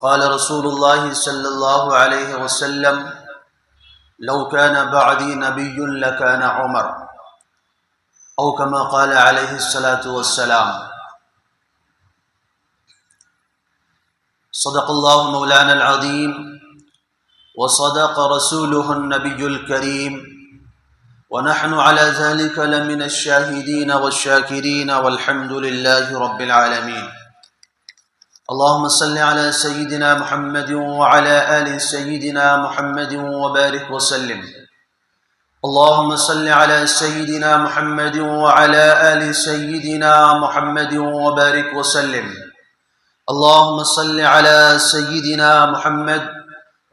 قال رسول الله صلى الله عليه وسلم: لو كان بعدي نبي لكان عمر، أو كما قال عليه الصلاة والسلام. صدق الله مولانا العظيم وصدق رسوله النبي الكريم، ونحن على ذلك لمن الشاهدين والشاكرين، والحمد لله رب العالمين. اللهم صل على سيدنا محمد وعلى آل سيدنا محمد وبارك وسلم. اللهم صل على سيدنا محمد وعلى آل سيدنا محمد وبارك وسلم. اللهم صل على سيدنا محمد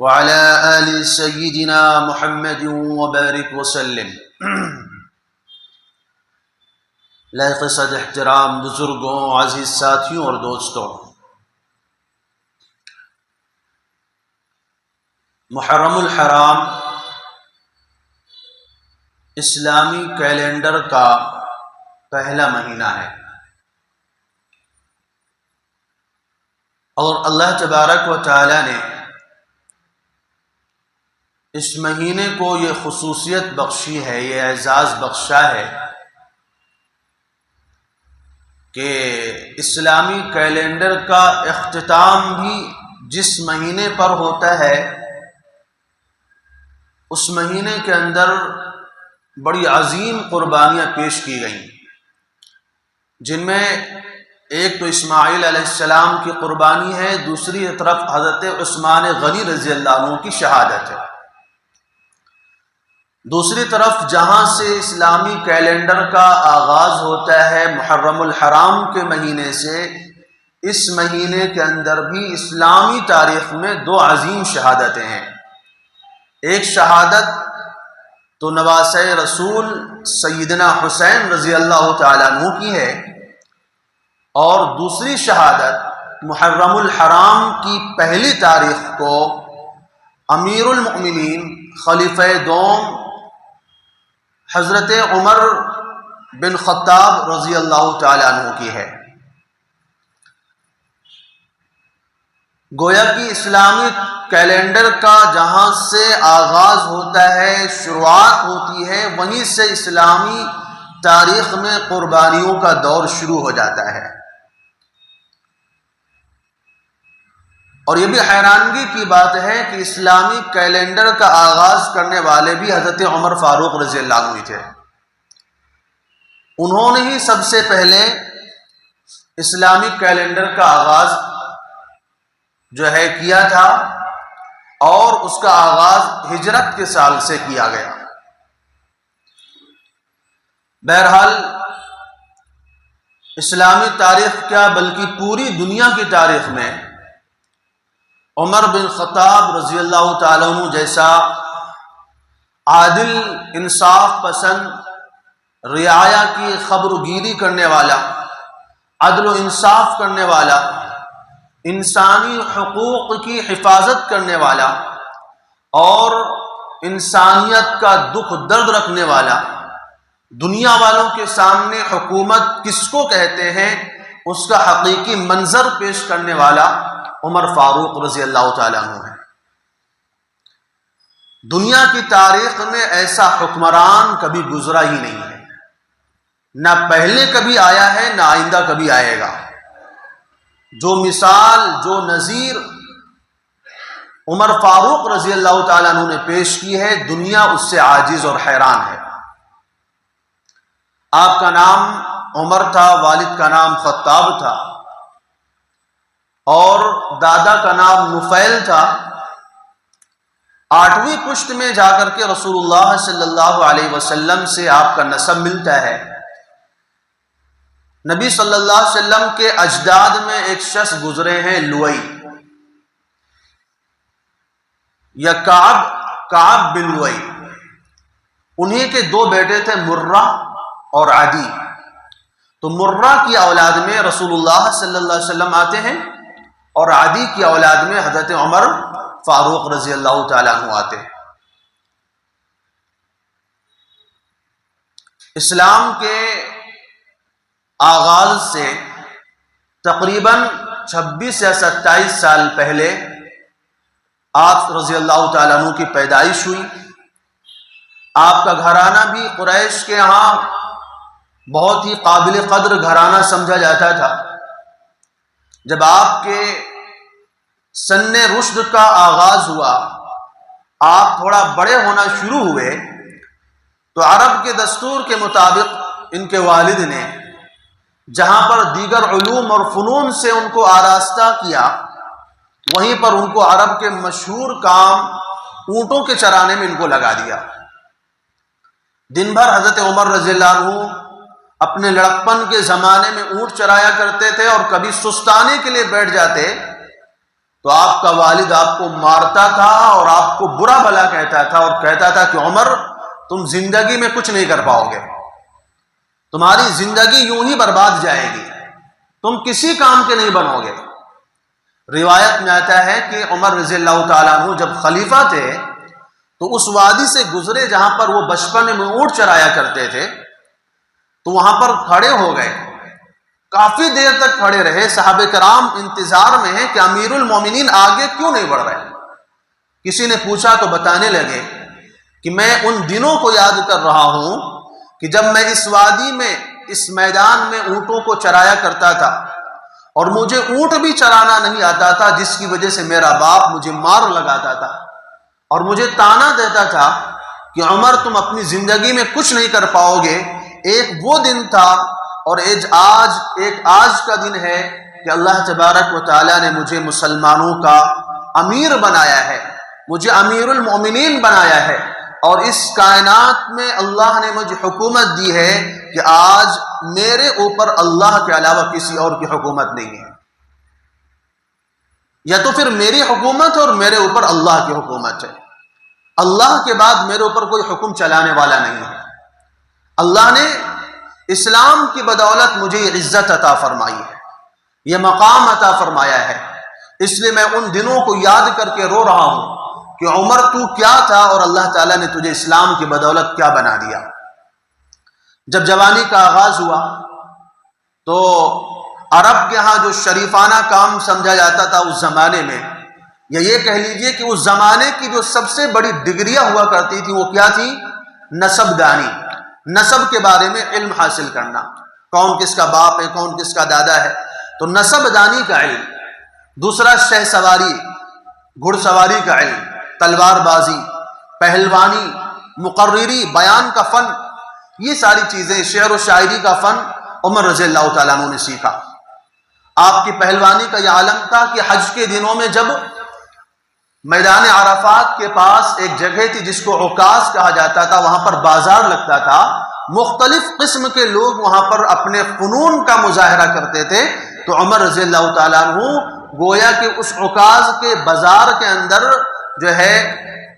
وعلى آل سيدنا محمد وبارك وسلم. لائق صد احترام بزرگوں، عزیز ساتھیوں اور دوستوں، محرم الحرام اسلامی کیلنڈر کا پہلا مہینہ ہے، اور اللہ تبارک و تعالی نے اس مہینے کو یہ خصوصیت بخشی ہے، یہ اعزاز بخشا ہے کہ اسلامی کیلنڈر کا اختتام بھی جس مہینے پر ہوتا ہے، اس مہینے کے اندر بڑی عظیم قربانیاں پیش کی گئیں، جن میں ایک تو اسماعیل علیہ السلام کی قربانی ہے، دوسری طرف حضرت عثمان غنی رضی اللہ عنہ کی شہادت ہے. دوسری طرف جہاں سے اسلامی کیلنڈر کا آغاز ہوتا ہے محرم الحرام کے مہینے سے، اس مہینے کے اندر بھی اسلامی تاریخ میں دو عظیم شہادتیں ہیں. ایک شہادت تو نواسۂ رسول سیدنا حسین رضی اللہ تعالیٰ عنہ کی ہے، اور دوسری شہادت محرم الحرام کی پہلی تاریخ کو امیر المؤمنین خلیفہ دوم حضرت عمر بن خطاب رضی اللہ تعالیٰ عنہ کی ہے. گویا کہ اسلامی کیلنڈر کا جہاں سے آغاز ہوتا ہے، شروعات ہوتی ہے، وہیں سے اسلامی تاریخ میں قربانیوں کا دور شروع ہو جاتا ہے. اور یہ بھی حیرانگی کی بات ہے کہ اسلامی کیلنڈر کا آغاز کرنے والے بھی حضرت عمر فاروق رضی اللہ عنہ تھے. انہوں نے ہی سب سے پہلے اسلامی کیلنڈر کا آغاز جو ہے کیا تھا، اور اس کا آغاز ہجرت کے سال سے کیا گیا. بہرحال اسلامی تاریخ کیا بلکہ پوری دنیا کی تاریخ میں عمر بن خطاب رضی اللہ تعالیٰ عنہ جیسا عادل، انصاف پسند، رعایا کی خبر گیری کرنے والا، عدل و انصاف کرنے والا، انسانی حقوق کی حفاظت کرنے والا، اور انسانیت کا دکھ درد رکھنے والا، دنیا والوں کے سامنے حکومت کس کو کہتے ہیں اس کا حقیقی منظر پیش کرنے والا عمر فاروق رضی اللہ تعالیٰ عنہ ہے. دنیا کی تاریخ میں ایسا حکمران کبھی گزرا ہی نہیں ہے، نہ پہلے کبھی آیا ہے، نہ آئندہ کبھی آئے گا. جو مثال، جو نظیر عمر فاروق رضی اللہ تعالیٰ عنہ نے پیش کی ہے، دنیا اس سے عاجز اور حیران ہے. آپ کا نام عمر تھا، والد کا نام خطاب تھا، اور دادا کا نام نفیل تھا. 8ویں پشت میں جا کر کے رسول اللہ صلی اللہ علیہ وسلم سے آپ کا نسب ملتا ہے. نبی صلی اللہ علیہ وسلم کے اجداد میں ایک شخص گزرے ہیں، لوئی یا کعب بن لوئی. انہی کے دو بیٹے تھے، مرہ اور عدی. تو مرہ کی اولاد میں رسول اللہ صلی اللہ علیہ وسلم آتے ہیں، اور عدی کی اولاد میں حضرت عمر فاروق رضی اللہ تعالیٰ عنہ آتے ہیں. اسلام کے آغاز سے تقریباً 26 یا 27 سال پہلے آپ رضی اللہ تعالیٰ عنہ کی پیدائش ہوئی۔ آپ کا گھرانہ بھی قریش کے ہاں بہت ہی قابل قدر گھرانہ سمجھا جاتا تھا۔ جب آپ کے سن رشد کا آغاز ہوا، آپ تھوڑا بڑے ہونا شروع ہوئے، تو عرب کے دستور کے مطابق ان کے والد نے جہاں پر دیگر علوم اور فنون سے ان کو آراستہ کیا، وہیں پر ان کو عرب کے مشہور کام اونٹوں کے چرانے میں ان کو لگا دیا۔ دن بھر حضرت عمر رضی اللہ عنہ اپنے لڑکپن کے زمانے میں اونٹ چرایا کرتے تھے، اور کبھی سستانے کے لیے بیٹھ جاتے تو آپ کا والد آپ کو مارتا تھا اور آپ کو برا بھلا کہتا تھا، اور کہتا تھا کہ عمر تم زندگی میں کچھ نہیں کر پاؤ گے، تمہاری زندگی یوں ہی برباد جائے گی، تم کسی کام کے نہیں بنو گے۔ روایت میں آتا ہے کہ عمر رضی اللہ تعالیٰ عنہ جب خلیفہ تھے تو اس وادی سے گزرے جہاں پر وہ بچپن میں اونٹ چرایا کرتے تھے، تو وہاں پر کھڑے ہو گئے، کافی دیر تک کھڑے رہے۔ صحابہ کرام انتظار میں ہیں کہ امیر المومنین آگے کیوں نہیں بڑھ رہے۔ کسی نے پوچھا تو بتانے لگے کہ میں ان دنوں کو یاد کر رہا ہوں کہ جب میں اس وادی میں، اس میدان میں اونٹوں کو چرایا کرتا تھا، اور مجھے اونٹ بھی چرانا نہیں آتا تھا، جس کی وجہ سے میرا باپ مجھے مار لگاتا تھا اور مجھے تانا دیتا تھا کہ عمر تم اپنی زندگی میں کچھ نہیں کر پاؤ گے۔ ایک وہ دن تھا اور ایک آج کا دن ہے کہ اللہ تبارک و تعالیٰ نے مجھے مسلمانوں کا امیر بنایا ہے، مجھے امیر المؤمنین بنایا ہے، اور اس کائنات میں اللہ نے مجھے حکومت دی ہے کہ آج میرے اوپر اللہ کے علاوہ کسی اور کی حکومت نہیں ہے، یا تو پھر میری حکومت اور میرے اوپر اللہ کی حکومت ہے۔ اللہ کے بعد میرے اوپر کوئی حکم چلانے والا نہیں ہے۔ اللہ نے اسلام کی بدولت مجھے یہ عزت عطا فرمائی ہے، یہ مقام عطا فرمایا ہے، اس لیے میں ان دنوں کو یاد کر کے رو رہا ہوں کہ عمر تو کیا تھا اور اللہ تعالیٰ نے تجھے اسلام کی بدولت کیا بنا دیا۔ جب جوانی کا آغاز ہوا تو عرب کے ہاں جو شریفانہ کام سمجھا جاتا تھا اس زمانے میں، یا یہ کہہ لیجئے کہ اس زمانے کی جو سب سے بڑی ڈگریاں ہوا کرتی تھی وہ کیا تھی؟ نسب دانی، نسب کے بارے میں علم حاصل کرنا، کون کس کا باپ ہے، کون کس کا دادا ہے، تو نسب دانی کا علم۔ دوسرا شہ سواری، گھڑ سواری کا علم، تلوار بازی، پہلوانی، مقرری، بیان کا فن، یہ ساری چیزیں، شعر و شاعری کا فن عمر رضی اللہ تعالیٰ عنہ نے سیکھا۔ آپ کی پہلوانی کا یہ عالم تھا کہ حج کے دنوں میں جب میدان عرفات کے پاس ایک جگہ تھی جس کو عکاظ کہا جاتا تھا، وہاں پر بازار لگتا تھا، مختلف قسم کے لوگ وہاں پر اپنے فنون کا مظاہرہ کرتے تھے، تو عمر رضی اللہ تعالیٰ عنہ گویا کہ اس عکاظ کے بازار کے اندر جو ہے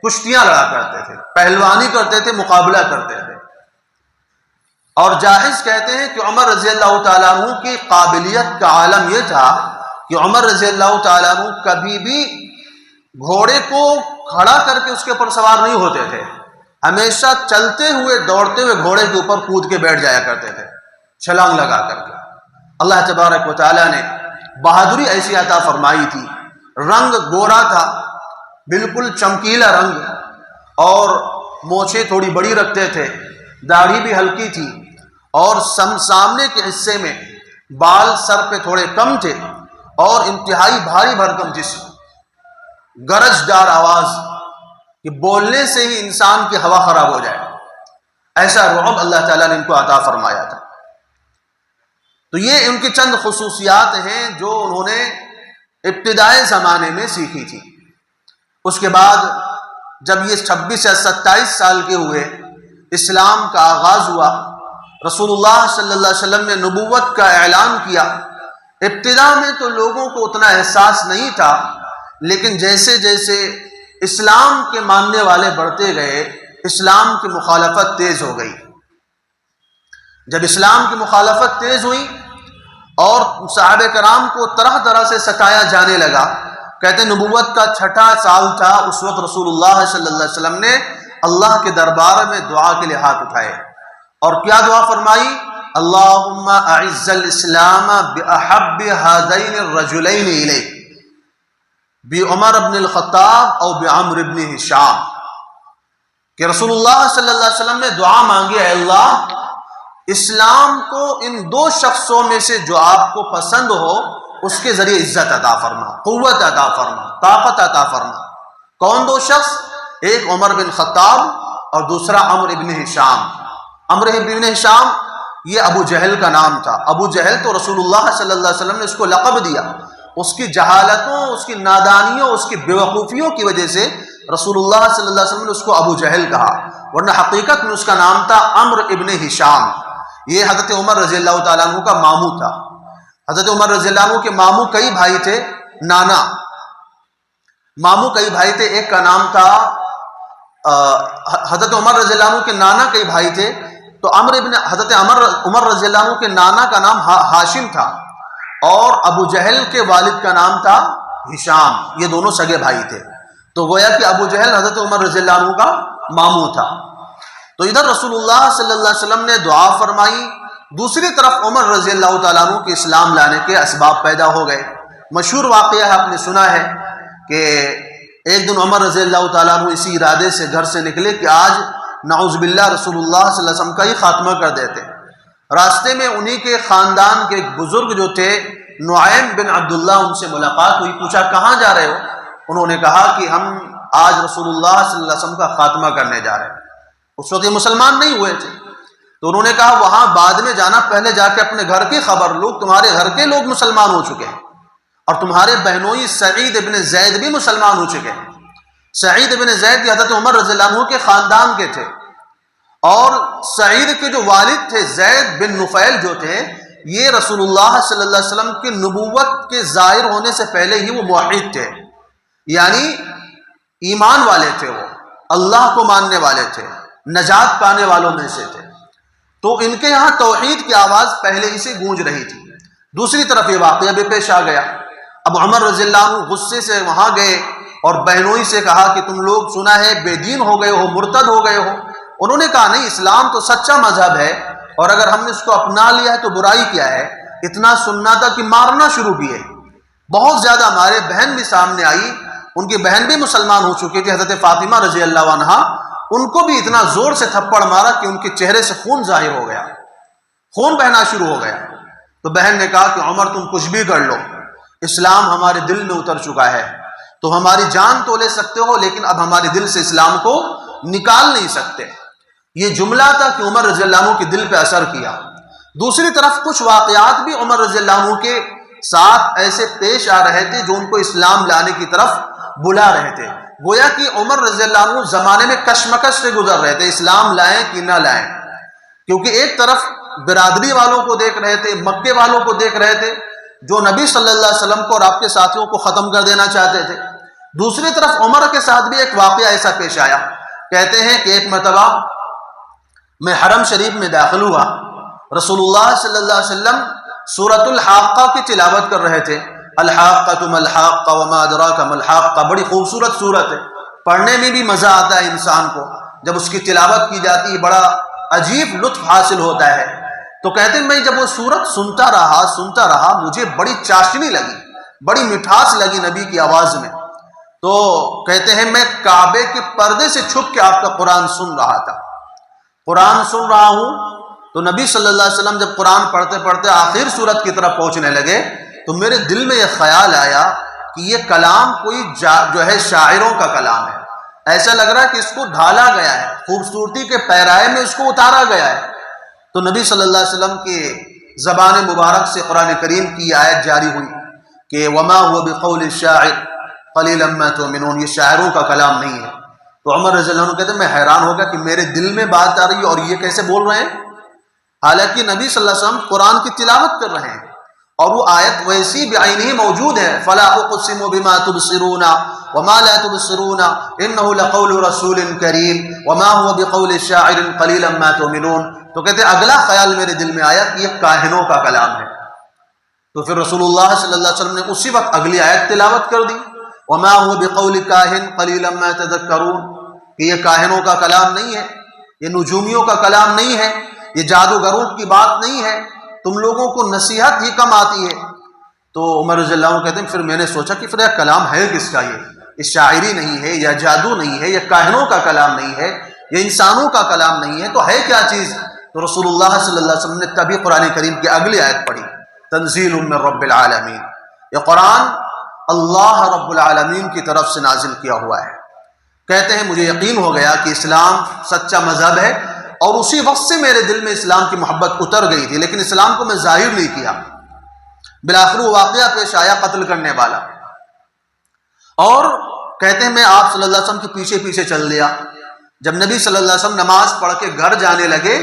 کشتیاں لڑا کرتے تھے، پہلوانی کرتے تھے، مقابلہ کرتے تھے۔ اور جاحظ کہتے ہیں کہ عمر رضی اللہ تعالیٰ عنہ کی قابلیت کا عالم یہ تھا کہ عمر رضی اللہ تعالیٰ عنہ کبھی بھی گھوڑے کو کھڑا کر کے اس کے اوپر سوار نہیں ہوتے تھے، ہمیشہ چلتے ہوئے دوڑتے ہوئے گھوڑے کے اوپر کود کے بیٹھ جایا کرتے تھے، چھلانگ لگا کر کے۔ اللہ تبارک و تعالیٰ نے بہادری ایسی عطا فرمائی تھی، رنگ گورا تھا، بالکل چمکیلا رنگ، اور مونچھیں تھوڑی بڑی رکھتے تھے، داڑھی بھی ہلکی تھی، اور سامنے کے حصے میں بال سر پہ تھوڑے کم تھے، اور انتہائی بھاری بھرکم جسم، گرج دار آواز کہ بولنے سے ہی انسان کی ہوا خراب ہو جائے، ایسا رعب اللہ تعالیٰ نے ان کو عطا فرمایا تھا۔ تو یہ ان کی چند خصوصیات ہیں جو انہوں نے ابتدائی زمانے میں سیکھی تھی۔ اس کے بعد جب یہ 26 یا 27 سال کے ہوئے، اسلام کا آغاز ہوا، رسول اللہ صلی اللہ علیہ وسلم نے نبوت کا اعلان کیا۔ ابتدا میں تو لوگوں کو اتنا احساس نہیں تھا، لیکن جیسے جیسے اسلام کے ماننے والے بڑھتے گئے، اسلام کی مخالفت تیز ہو گئی۔ جب اسلام کی مخالفت تیز ہوئی اور صحابہ کرام کو طرح طرح سے ستایا جانے لگا، کہتے ہیں نبوت کا 6واں سال تھا، اس وقت رسول اللہ صلی اللہ علیہ وسلم نے اللہ کے دربار میں دعا کے لیے ہاتھ اٹھائے، اور کیا دعا فرمائی اللہم اعز الاسلام باحب هذین الرجلین الیک، بعمر بن الخطاب او بعمر بن ہشام، کہ رسول اللہ صلی اللہ علیہ وسلم نے دعا مانگی، اے اللہ اسلام کو ان دو شخصوں میں سے جو آپ کو پسند ہو اس کے ذریعے عزت عطا فرما، قوت عطا فرما، طاقت عطا فرما۔ کون دو شخص؟ ایک عمر بن خطاب اور دوسرا عمرو بن ہشام۔ عمرو بن ہشام یہ ابو جہل کا نام تھا۔ ابو جہل تو رسول اللہ صلی اللہ علیہ وسلم نے اس کو لقب دیا، اس کی جہالتوں، اس کی نادانیوں، اس کی بیوقوفیوں کی وجہ سے رسول اللہ صلی اللہ علیہ وسلم نے اس کو ابو جہل کہا، ورنہ حقیقت میں اس کا نام تھا عمرو ابن ہشام۔ یہ حضرت عمر رضی اللہ تعالیٰ عنہ کا ماموں تھا۔ حضرت عمر رضی اللہ عنہ کے ماموں کئی بھائی تھے، نانا ماموں کئی بھائی تھے، ایک کا نام تھا حضرت عمر رضی اللہ عنہ کے نانا کئی بھائی تھے، تو حضرت عمر رضی اللہ عنہ کے نانا کا نام ہاشم تھا اور ابو جہل کے والد کا نام تھا ہشام، یہ دونوں سگے بھائی تھے۔ تو گویا کہ ابو جہل حضرت عمر رضی اللہ عنہ کا ماموں تھا۔ تو ادھر رسول اللہ صلی اللہ علیہ وسلم نے دعا فرمائی، دوسری طرف عمر رضی اللہ تعالیٰ عنہ کے اسلام لانے کے اسباب پیدا ہو گئے۔ مشہور واقعہ ہے، آپ نے سنا ہے کہ ایک دن عمر رضی اللہ تعالیٰ عنہ اسی ارادے سے گھر سے نکلے کہ آج نعوذ باللہ رسول اللہ صلی اللہ علیہ وسلم کا ہی خاتمہ کر دیتے۔ راستے میں انہی کے خاندان کے ایک بزرگ جو تھے نعیم بن عبداللہ، ان سے ملاقات ہوئی، پوچھا کہاں جا رہے ہو؟ انہوں نے کہا کہ ہم آج رسول اللہ صلی اللہ علیہ وسلم کا خاتمہ کرنے جا رہے ہیں۔ اس وقت یہ مسلمان نہیں ہوئے تھے، تو انہوں نے کہا وہاں بعد میں جانا، پہلے جا کے اپنے گھر کی خبر لو، تمہارے گھر کے لوگ مسلمان ہو چکے ہیں اور تمہارے بہنوئی سعید ابن زید بھی مسلمان ہو چکے ہیں۔ سعید ابن زید حضرت عمر رضی اللہ عنہ کے خاندان کے تھے، اور سعید کے جو والد تھے زید بن نفیل جو تھے، یہ رسول اللہ صلی اللہ علیہ وسلم کی نبوت کے ظاہر ہونے سے پہلے ہی وہ موحد تھے، یعنی ایمان والے تھے، وہ اللہ کو ماننے والے تھے، نجات پانے والوں میں سے تھے۔ تو ان کے یہاں توحید کی آواز پہلے ہی سے گونج رہی تھی۔ دوسری طرف یہ واقعہ بھی پیش آ گیا۔ اب عمر رضی اللہ عنہ غصے سے وہاں گئے اور بہنوئی سے کہا کہ تم لوگ سنا ہے بے دین ہو گئے ہو، مرتد ہو گئے ہو۔ انہوں نے کہا نہیں، اسلام تو سچا مذہب ہے اور اگر ہم نے اس کو اپنا لیا ہے تو برائی کیا ہے؟ اتنا سننا تھا کہ مارنا شروع کیے۔ بہت زیادہ ہمارے بہن بھی سامنے آئی، ان کی بہن بھی مسلمان ہو چکی تھی، حضرت فاطمہ رضی اللہ عنہا، ان کو بھی اتنا زور سے تھپڑ مارا کہ ان کے چہرے سے خون ظاہر ہو گیا، خون بہنا شروع ہو گیا۔ تو بہن نے کہا کہ عمر تم کچھ بھی کر لو، اسلام ہمارے دل میں اتر چکا ہے، تو ہماری جان تو لے سکتے ہو لیکن اب ہمارے دل سے اسلام کو نکال نہیں سکتے۔ یہ جملہ تھا کہ عمر رضی اللہ عنہ کے دل پہ اثر کیا۔ دوسری طرف کچھ واقعات بھی عمر رضی اللہ عنہ کے ساتھ ایسے پیش آ رہے تھے جو ان کو اسلام لانے کی طرف بلا رہے تھے۔ گویا کہ عمر رضی اللہ عنہ زمانے میں کشمکش سے گزر رہے تھے، اسلام لائیں کہ نہ لائیں، کیونکہ ایک طرف برادری والوں کو دیکھ رہے تھے، مکے والوں کو دیکھ رہے تھے جو نبی صلی اللہ علیہ وسلم کو اور آپ کے ساتھیوں کو ختم کر دینا چاہتے تھے۔ دوسری طرف عمر کے ساتھ بھی ایک واقعہ ایسا پیش آیا۔ کہتے ہیں کہ ایک مرتبہ میں حرم شریف میں داخل ہوا، رسول اللہ صلی اللہ علیہ وسلم سورۃ الحاقہ کی تلاوت کر رہے تھے۔ الحاقۃ ما الحاقہ وما ادراک ما الحاقہ، بڑی خوبصورت سورت ہے، پڑھنے میں بھی مزہ آتا ہے انسان کو، جب اس کی تلاوت کی جاتی ہے بڑا عجیب لطف حاصل ہوتا ہے۔ تو کہتے ہیں میں جب وہ سورت سنتا رہا مجھے بڑی چاشنی لگی، بڑی مٹھاس لگی نبی کی آواز میں۔ تو کہتے ہیں میں کعبے کے پردے سے چھپ کے آپ کا قرآن سن رہا تھا، قرآن سن رہا ہوں۔ تو نبی صلی اللہ علیہ وسلم جب قرآن پڑھتے پڑھتے آخر سورت کی طرف پہنچنے لگے تو میرے دل میں یہ خیال آیا کہ یہ کلام کوئی جو ہے شاعروں کا کلام ہے، ایسا لگ رہا ہے کہ اس کو ڈھالا گیا ہے، خوبصورتی کے پیرائے میں اس کو اتارا گیا ہے۔ تو نبی صلی اللہ علیہ وسلم کی زبان مبارک سے قرآن کریم کی آیت جاری ہوئی کہ وما هو بقول الشاعر قلیلا ما تؤمنون، یہ شاعروں کا کلام نہیں ہے۔ تو عمر رضی اللہ عنہ کہتے ہیں میں حیران ہو گیا کہ میرے دل میں بات آ رہی ہے اور یہ کیسے بول رہے ہیں، حالانکہ نبی صلی اللہ علیہ وسلم قرآن کی تلاوت کر رہے ہیں اور وہ آیت ویسی بعینہ موجود ہے، فلا اقسم بما تبصرون وما لا تبصرون انه لقول رسول کریم وما هو بقول شاعر قلیلا ما تؤمنون۔ تو کہتے ہیں اگلا خیال میرے دل میں آیا کہ یہ کاہنوں کا کلام ہے۔ تو پھر رسول اللہ صلی اللہ علیہ وسلم نے اسی وقت اگلی آیت تلاوت کر دی، وما هو بقول کاہن قلیلا ما تذکرون، کہ یہ کاہنوں کا کلام نہیں ہے، یہ نجومیوں کا کلام نہیں ہے، یہ جادوگروں کی بات نہیں ہے، تم لوگوں کو نصیحت ہی کم آتی ہے۔ تو عمر رضی اللہ عنہ کہتے ہیں پھر میں نے سوچا کہ پھر یہ کلام ہے کس کا، یہ شاعری نہیں ہے، یا جادو نہیں ہے، یا کاہنوں کا کلام نہیں ہے، یا انسانوں کا کلام نہیں ہے، تو ہے کیا چیز؟ تو رسول اللہ صلی اللہ علیہ وسلم نے تبھی قرآن کریم کی اگلی آیت پڑھی، تنزیل من رب العالمین، یہ قرآن اللہ رب العالمین کی طرف سے نازل کیا ہوا ہے۔ کہتے ہیں مجھے یقین ہو گیا کہ اسلام سچا مذہب ہے، اور اسی وقت سے میرے دل میں اسلام کی محبت اتر گئی تھی، لیکن اسلام کو میں ظاہر نہیں کیا۔ بالآخر وہ واقعہ پیش آیا قتل کرنے والا، اور کہتے ہیں میں آپ صلی اللہ علیہ وسلم کے پیچھے پیچھے چل دیا۔ جب نبی صلی اللہ علیہ وسلم نماز پڑھ کے گھر جانے لگے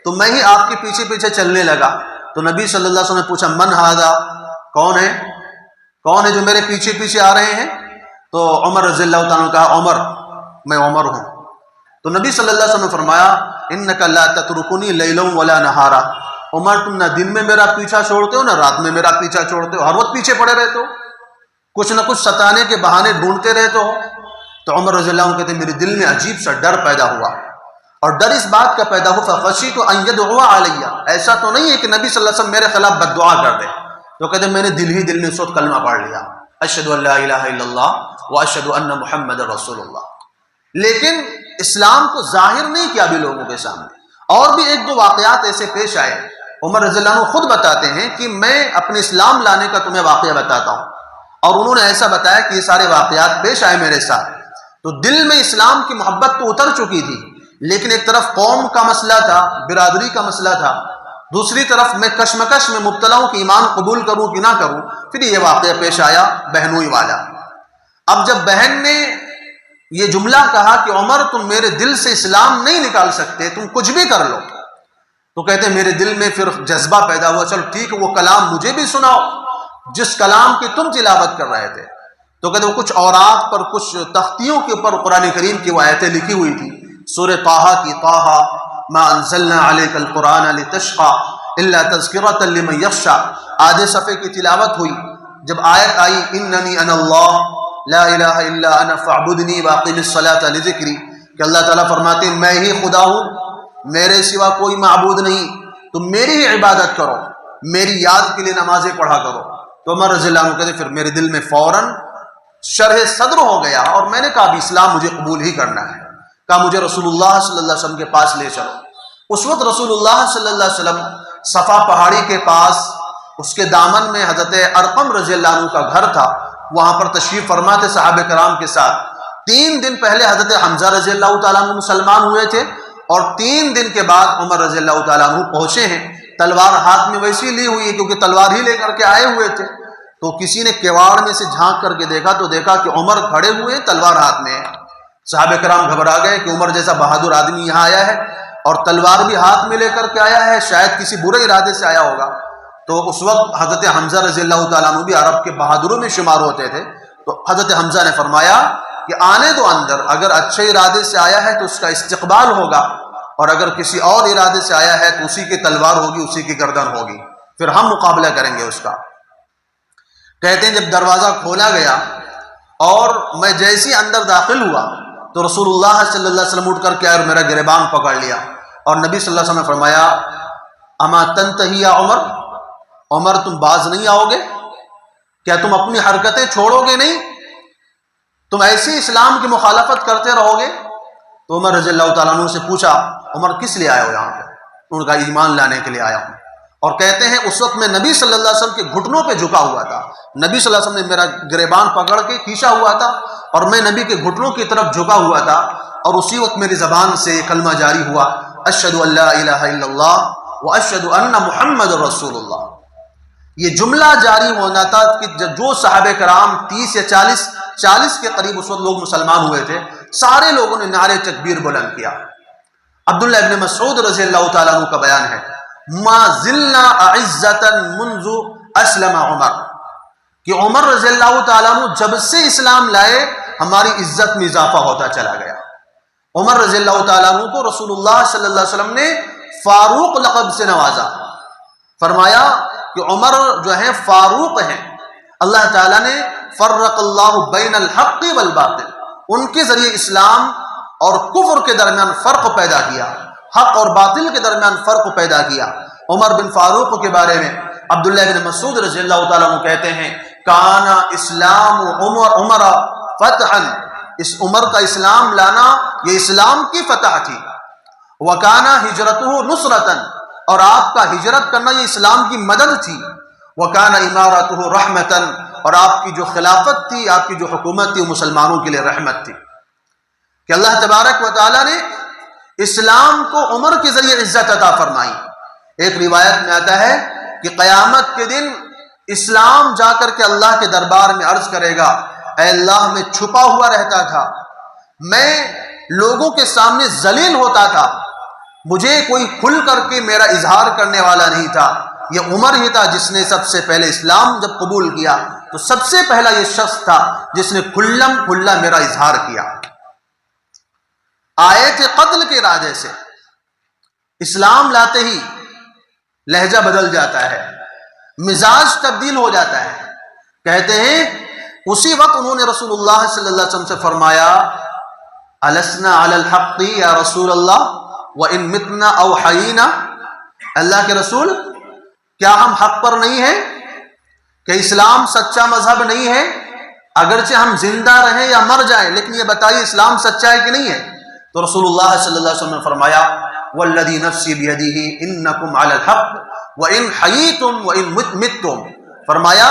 تو میں ہی آپ کے پیچھے پیچھے چلنے لگا۔ تو نبی صلی اللہ علیہ وسلم نے پوچھا من ھذا، کون ہے جو میرے پیچھے پیچھے آ رہے ہیں؟ تو عمر رضی اللہ تعالیٰ نے کہا عمر، میں عمر ہوں۔ تو نبی صلی اللہ علیہ وسلم نے فرمایا انک لا تترکنی لیلا ولا نہارا، عمر تم نہ دن میں میرا پیچھا چھوڑتے ہو نہ رات میں میرا پیچھا چھوڑتے ہو، ہر وقت پیچھے پڑے رہتے ہو، کچھ نہ کچھ ستانے کے بہانے ڈھونڈتے رہتے ہو۔ تو عمر رضی اللہ عنہ کہتے ہیں میرے دل میں عجیب سا ڈر پیدا ہوا، اور ڈر اس بات کا پیدا ہوا فخشیت ان یدعو علی، ایسا تو نہیں ہے کہ نبی صلی اللہ علیہ وسلم میرے خلاف بد دعا کر دے۔ تو کہتے ہیں میں نے دل میں اس وقت کلمہ پڑھ لیا، اشہد ان لا الہ الا اللہ واشہد ان محمد رسول اللہ، لیکن اسلام کو ظاہر نہیں کیا بھی لوگوں کے سامنے۔ اور بھی ایک دو واقعات ایسے پیش آئے، عمر رضی اللہ عنہ خود بتاتے ہیں کہ میں اپنے اسلام لانے کا تمہیں واقعہ بتاتا ہوں، اور انہوں نے ایسا بتایا کہ یہ سارے واقعات پیش آئے میرے ساتھ، تو دل میں اسلام کی محبت تو اتر چکی تھی، لیکن ایک طرف قوم کا مسئلہ تھا، برادری کا مسئلہ تھا، دوسری طرف میں کشمکش میں مبتلا ہوں کہ ایمان قبول کروں کہ نہ کروں۔ پھر یہ واقعہ پیش آیا بہنوئی والا۔ اب جب بہن نے یہ جملہ کہا کہ عمر تم میرے دل سے اسلام نہیں نکال سکتے، تم کچھ بھی کر لو، تو کہتے ہیں میرے دل میں پھر جذبہ پیدا ہوا، چلو ٹھیک ہے وہ کلام مجھے بھی سناؤ جس کلام کی تم تلاوت کر رہے تھے۔ تو کہتے ہیں وہ کچھ اوراق پر، کچھ تختیوں کے اوپر قرآن کریم کی وہ آیتیں لکھی ہوئی تھی، سورہ طٰہٰ کی، طٰہٰ ما انزلنا علیک القرآن لتشقى الا تذکرۃ لمن یخشی، آدھے صفحے کی تلاوت ہوئی۔ جب آیت آئی اننی انا اللہ لا الہ الا انا فاعبدنی واقم الصلاۃ لذکری، کہ اللہ تعالیٰ فرماتے ہیں میں ہی خدا ہوں، میرے سوا کوئی معبود نہیں، تم میری ہی عبادت کرو، میری یاد کے لیے نمازیں پڑھا کرو۔ تو عمر رضی اللہ عنہ کہتے پھر میرے دل میں فوراً شرح صدر ہو گیا، اور میں نے کہا بھی اسلام مجھے قبول ہی کرنا ہے۔ کہا مجھے رسول اللہ صلی اللہ علیہ وسلم کے پاس لے چلو۔ اس وقت رسول اللہ صلی اللہ علیہ وسلم صفا پہاڑی کے پاس، اس کے دامن میں حضرت ارقم رضی اللہ عنہ کا گھر تھا، وہاں پر تشریف فرما تھے صحابہ کرام کے ساتھ۔ 3 دن پہلے حضرت حمزہ رضی اللہ تعالیٰ عنہ مسلمان ہوئے تھے، اور 3 دن کے بعد عمر رضی اللہ تعالیٰ عنہ پہنچے ہیں۔ تلوار ہاتھ میں ویسی لی ہوئی ہے کیونکہ تلوار ہی لے کر کے آئے ہوئے تھے۔ تو کسی نے کیواڑ میں سے جھانک کر کے دیکھا تو دیکھا کہ عمر کھڑے ہوئے تلوار ہاتھ میں ہے۔ صحابہ کرام گھبرا گئے کہ عمر جیسا بہادر آدمی یہاں آیا ہے اور تلوار بھی ہاتھ میں لے کر کے آیا ہے، شاید کسی برے ارادے سے آیا ہوگا۔ تو اس وقت حضرت حمزہ رضی اللہ تعالیٰ عنہ بھی عرب کے بہادروں میں شمار ہوتے تھے، تو حضرت حمزہ نے فرمایا کہ آنے دو اندر، اگر اچھے ارادے سے آیا ہے تو اس کا استقبال ہوگا، اور اگر کسی اور ارادے سے آیا ہے تو اسی کی تلوار ہوگی، اسی کی گردن ہوگی، پھر ہم مقابلہ کریں گے اس کا۔ کہتے ہیں جب دروازہ کھولا گیا اور میں جیسی اندر داخل ہوا تو رسول اللہ صلی اللہ علیہ وسلم اٹھ کر کے آئے اور میرا گریبان پکڑ لیا، اور نبی صلی اللہ علیہ وسلم نے فرمایا اما تنتہی یا عمر، عمر تم باز نہیں آؤ گے؟ کیا تم اپنی حرکتیں چھوڑو گے نہیں؟ تم ایسی اسلام کی مخالفت کرتے رہو گے؟ تو عمر رضی اللہ تعالیٰ عنہ سے پوچھا عمر کس لیے آئے ہو یہاں پہ؟ انہوں نے کہا ایمان لانے کے لیے آیا ہوں۔ اور کہتے ہیں اس وقت میں نبی صلی اللہ علیہ وسلم کے گھٹنوں پہ جھکا ہوا تھا، نبی صلی اللہ علیہ وسلم نے میرا گریبان پکڑ کے کھینچا ہوا تھا اور میں نبی کے گھٹنوں کی طرف جھکا ہوا تھا، اور اسی وقت میری زبان سے کلمہ جاری ہوا اشہد ان لا الہ الا اللہ واشہد ان محمد رسول اللہ۔ یہ جملہ جاری ہونا تھا کہ جو صحابہ کرام 30 یا 40 کے قریب اس وقت لوگ مسلمان ہوئے تھے، سارے لوگوں نے نعرے تکبیر بلند کیا۔ عبداللہ ابن مسعود رضی اللہ تعالیٰ عنہ کا بیان ہے ما زلنا اعزتا منذ اسلم عمر، کہ عمر رضی اللہ تعالیٰ عنہ جب سے اسلام لائے ہماری عزت میں اضافہ ہوتا چلا گیا۔ عمر رضی اللہ تعالیٰ عنہ کو رسول اللہ صلی اللہ علیہ وسلم نے فاروق لقب سے نوازا، فرمایا کہ عمر جو ہیں فاروق ہیں، اللہ تعالیٰ نے فرق اللہ بین الحق والباطل، ان کے ذریعے اسلام اور کفر کے درمیان فرق پیدا کیا، حق اور باطل کے درمیان فرق پیدا کیا۔ عمر بن فاروق کے بارے میں عبداللہ بن مسعود رضی اللہ تعالیٰ عنہ کہتے ہیں کانا اسلام عمر فتحا، اس عمر کا اسلام لانا یہ اسلام کی فتح تھی، وکانا ہجرتہ نصرتا، اور آپ کا ہجرت کرنا یہ اسلام کی مدد تھی، وکانا امارتہ رحمتا، اور آپ کی جو خلافت تھی، آپ کی جو حکومت تھی وہ مسلمانوں کے لیے رحمت تھی، کہ اللہ تبارک و تعالیٰ نے اسلام کو عمر کے ذریعے عزت عطا فرمائی۔ ایک روایت میں آتا ہے کہ قیامت کے دن اسلام جا کر کے اللہ کے دربار میں عرض کرے گا اے اللہ میں چھپا ہوا رہتا تھا، میں لوگوں کے سامنے ذلیل ہوتا تھا، مجھے کوئی کھل کر کے میرا اظہار کرنے والا نہیں تھا، یہ عمر ہی تھا جس نے سب سے پہلے اسلام جب قبول کیا تو سب سے پہلا یہ شخص تھا جس نے کھلم کھلا میرا اظہار کیا۔ آیت قتل کے ارادے سے اسلام لاتے ہی لہجہ بدل جاتا ہے، مزاج تبدیل ہو جاتا ہے۔ کہتے ہیں اسی وقت انہوں نے رسول اللہ صلی اللہ علیہ وسلم سے فرمایا السنا علی الحق یا رسول اللہ وان متنا او حیینا، اللہ کے رسول کیا ہم حق پر نہیں ہیں، کہ اسلام سچا مذہب نہیں ہے، اگرچہ ہم زندہ رہیں یا مر جائیں لیکن یہ بتائیے اسلام سچا ہے کہ نہیں ہے؟ تو رسول اللہ صلی اللہ علیہ وسلم نے فرمایا والذی نفسی بیدہ انکم علی الحق وان حییتم وان متتم، فرمایا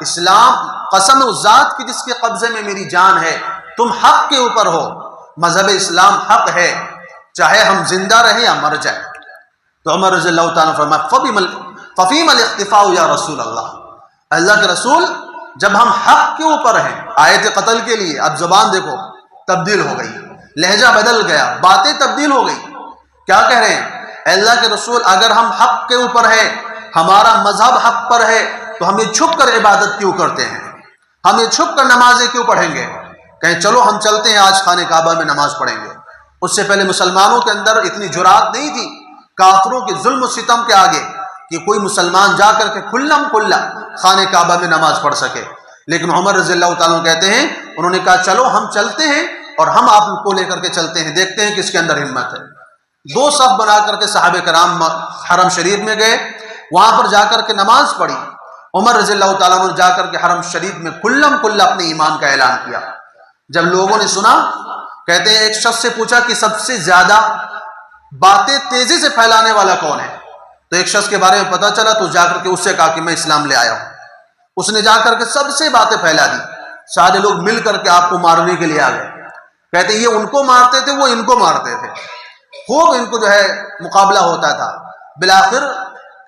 اسلام قسم اس ذات کی جس کے قبضے میں میری جان ہے، تم حق کے اوپر ہو، مذہب اسلام حق ہے چاہے ہم زندہ رہیں یا مر جائیں۔ تو عمر رضی اللہ تعالیٰ نے فرمایا ففیم الاختفاء یا رسول اللہ، اللہ کے رسول جب ہم حق کے اوپر ہیں، آیت قتل کے لیے اب زبان دیکھو تبدیل ہو گئی، لہجہ بدل گیا، باتیں تبدیل ہو گئی، کیا کہہ رہے ہیں اے اللہ کے رسول اگر ہم حق کے اوپر ہیں، ہمارا مذہب حق پر ہے تو ہم یہ چھپ کر عبادت کیوں کرتے ہیں، ہم یہ چھپ کر نمازیں کیوں پڑھیں گے، کہیں چلو ہم چلتے ہیں آج خانہ کعبہ میں نماز پڑھیں گے۔ اس سے پہلے مسلمانوں کے اندر اتنی جرات نہیں تھی کافروں کے ظلم و ستم کے آگے کہ کوئی مسلمان جا کر کے کھلم کھلا خانہ کعبہ میں نماز پڑھ سکے، لیکن عمر رضی اللہ تعالیٰ کہتے ہیں انہوں نے کہا چلو ہم چلتے ہیں اور ہم آپ کو لے کر کے چلتے ہیں، دیکھتے ہیں کس کے اندر ہمت ہے۔ دو صف بنا کر کے صحابہ کرام حرم شریف میں گئے، وہاں پر جا کر کے نماز پڑھی، عمر رضی اللہ تعالیٰ نے جا کر کے حرم شریف میں کھلم کھلا اپنے ایمان کا اعلان کیا۔ جب لوگوں نے سنا، کہتے ہیں ایک شخص سے پوچھا کہ سب سے زیادہ باتیں تیزی سے پھیلانے والا کون ہے، تو ایک شخص کے بارے میں پتا چلا تو جا کر کے اس سے کہا کہ میں اسلام لے آیا ہوں، اس نے جا کر کے سب سے باتیں پھیلا دی، سارے لوگ مل کر کے آپ کو مارنے کے لیے آ گئے، کہتے ہیں یہ ان کو مارتے تھے وہ ان کو مارتے تھے، خوب ان کو جو ہے مقابلہ ہوتا تھا، بالآخر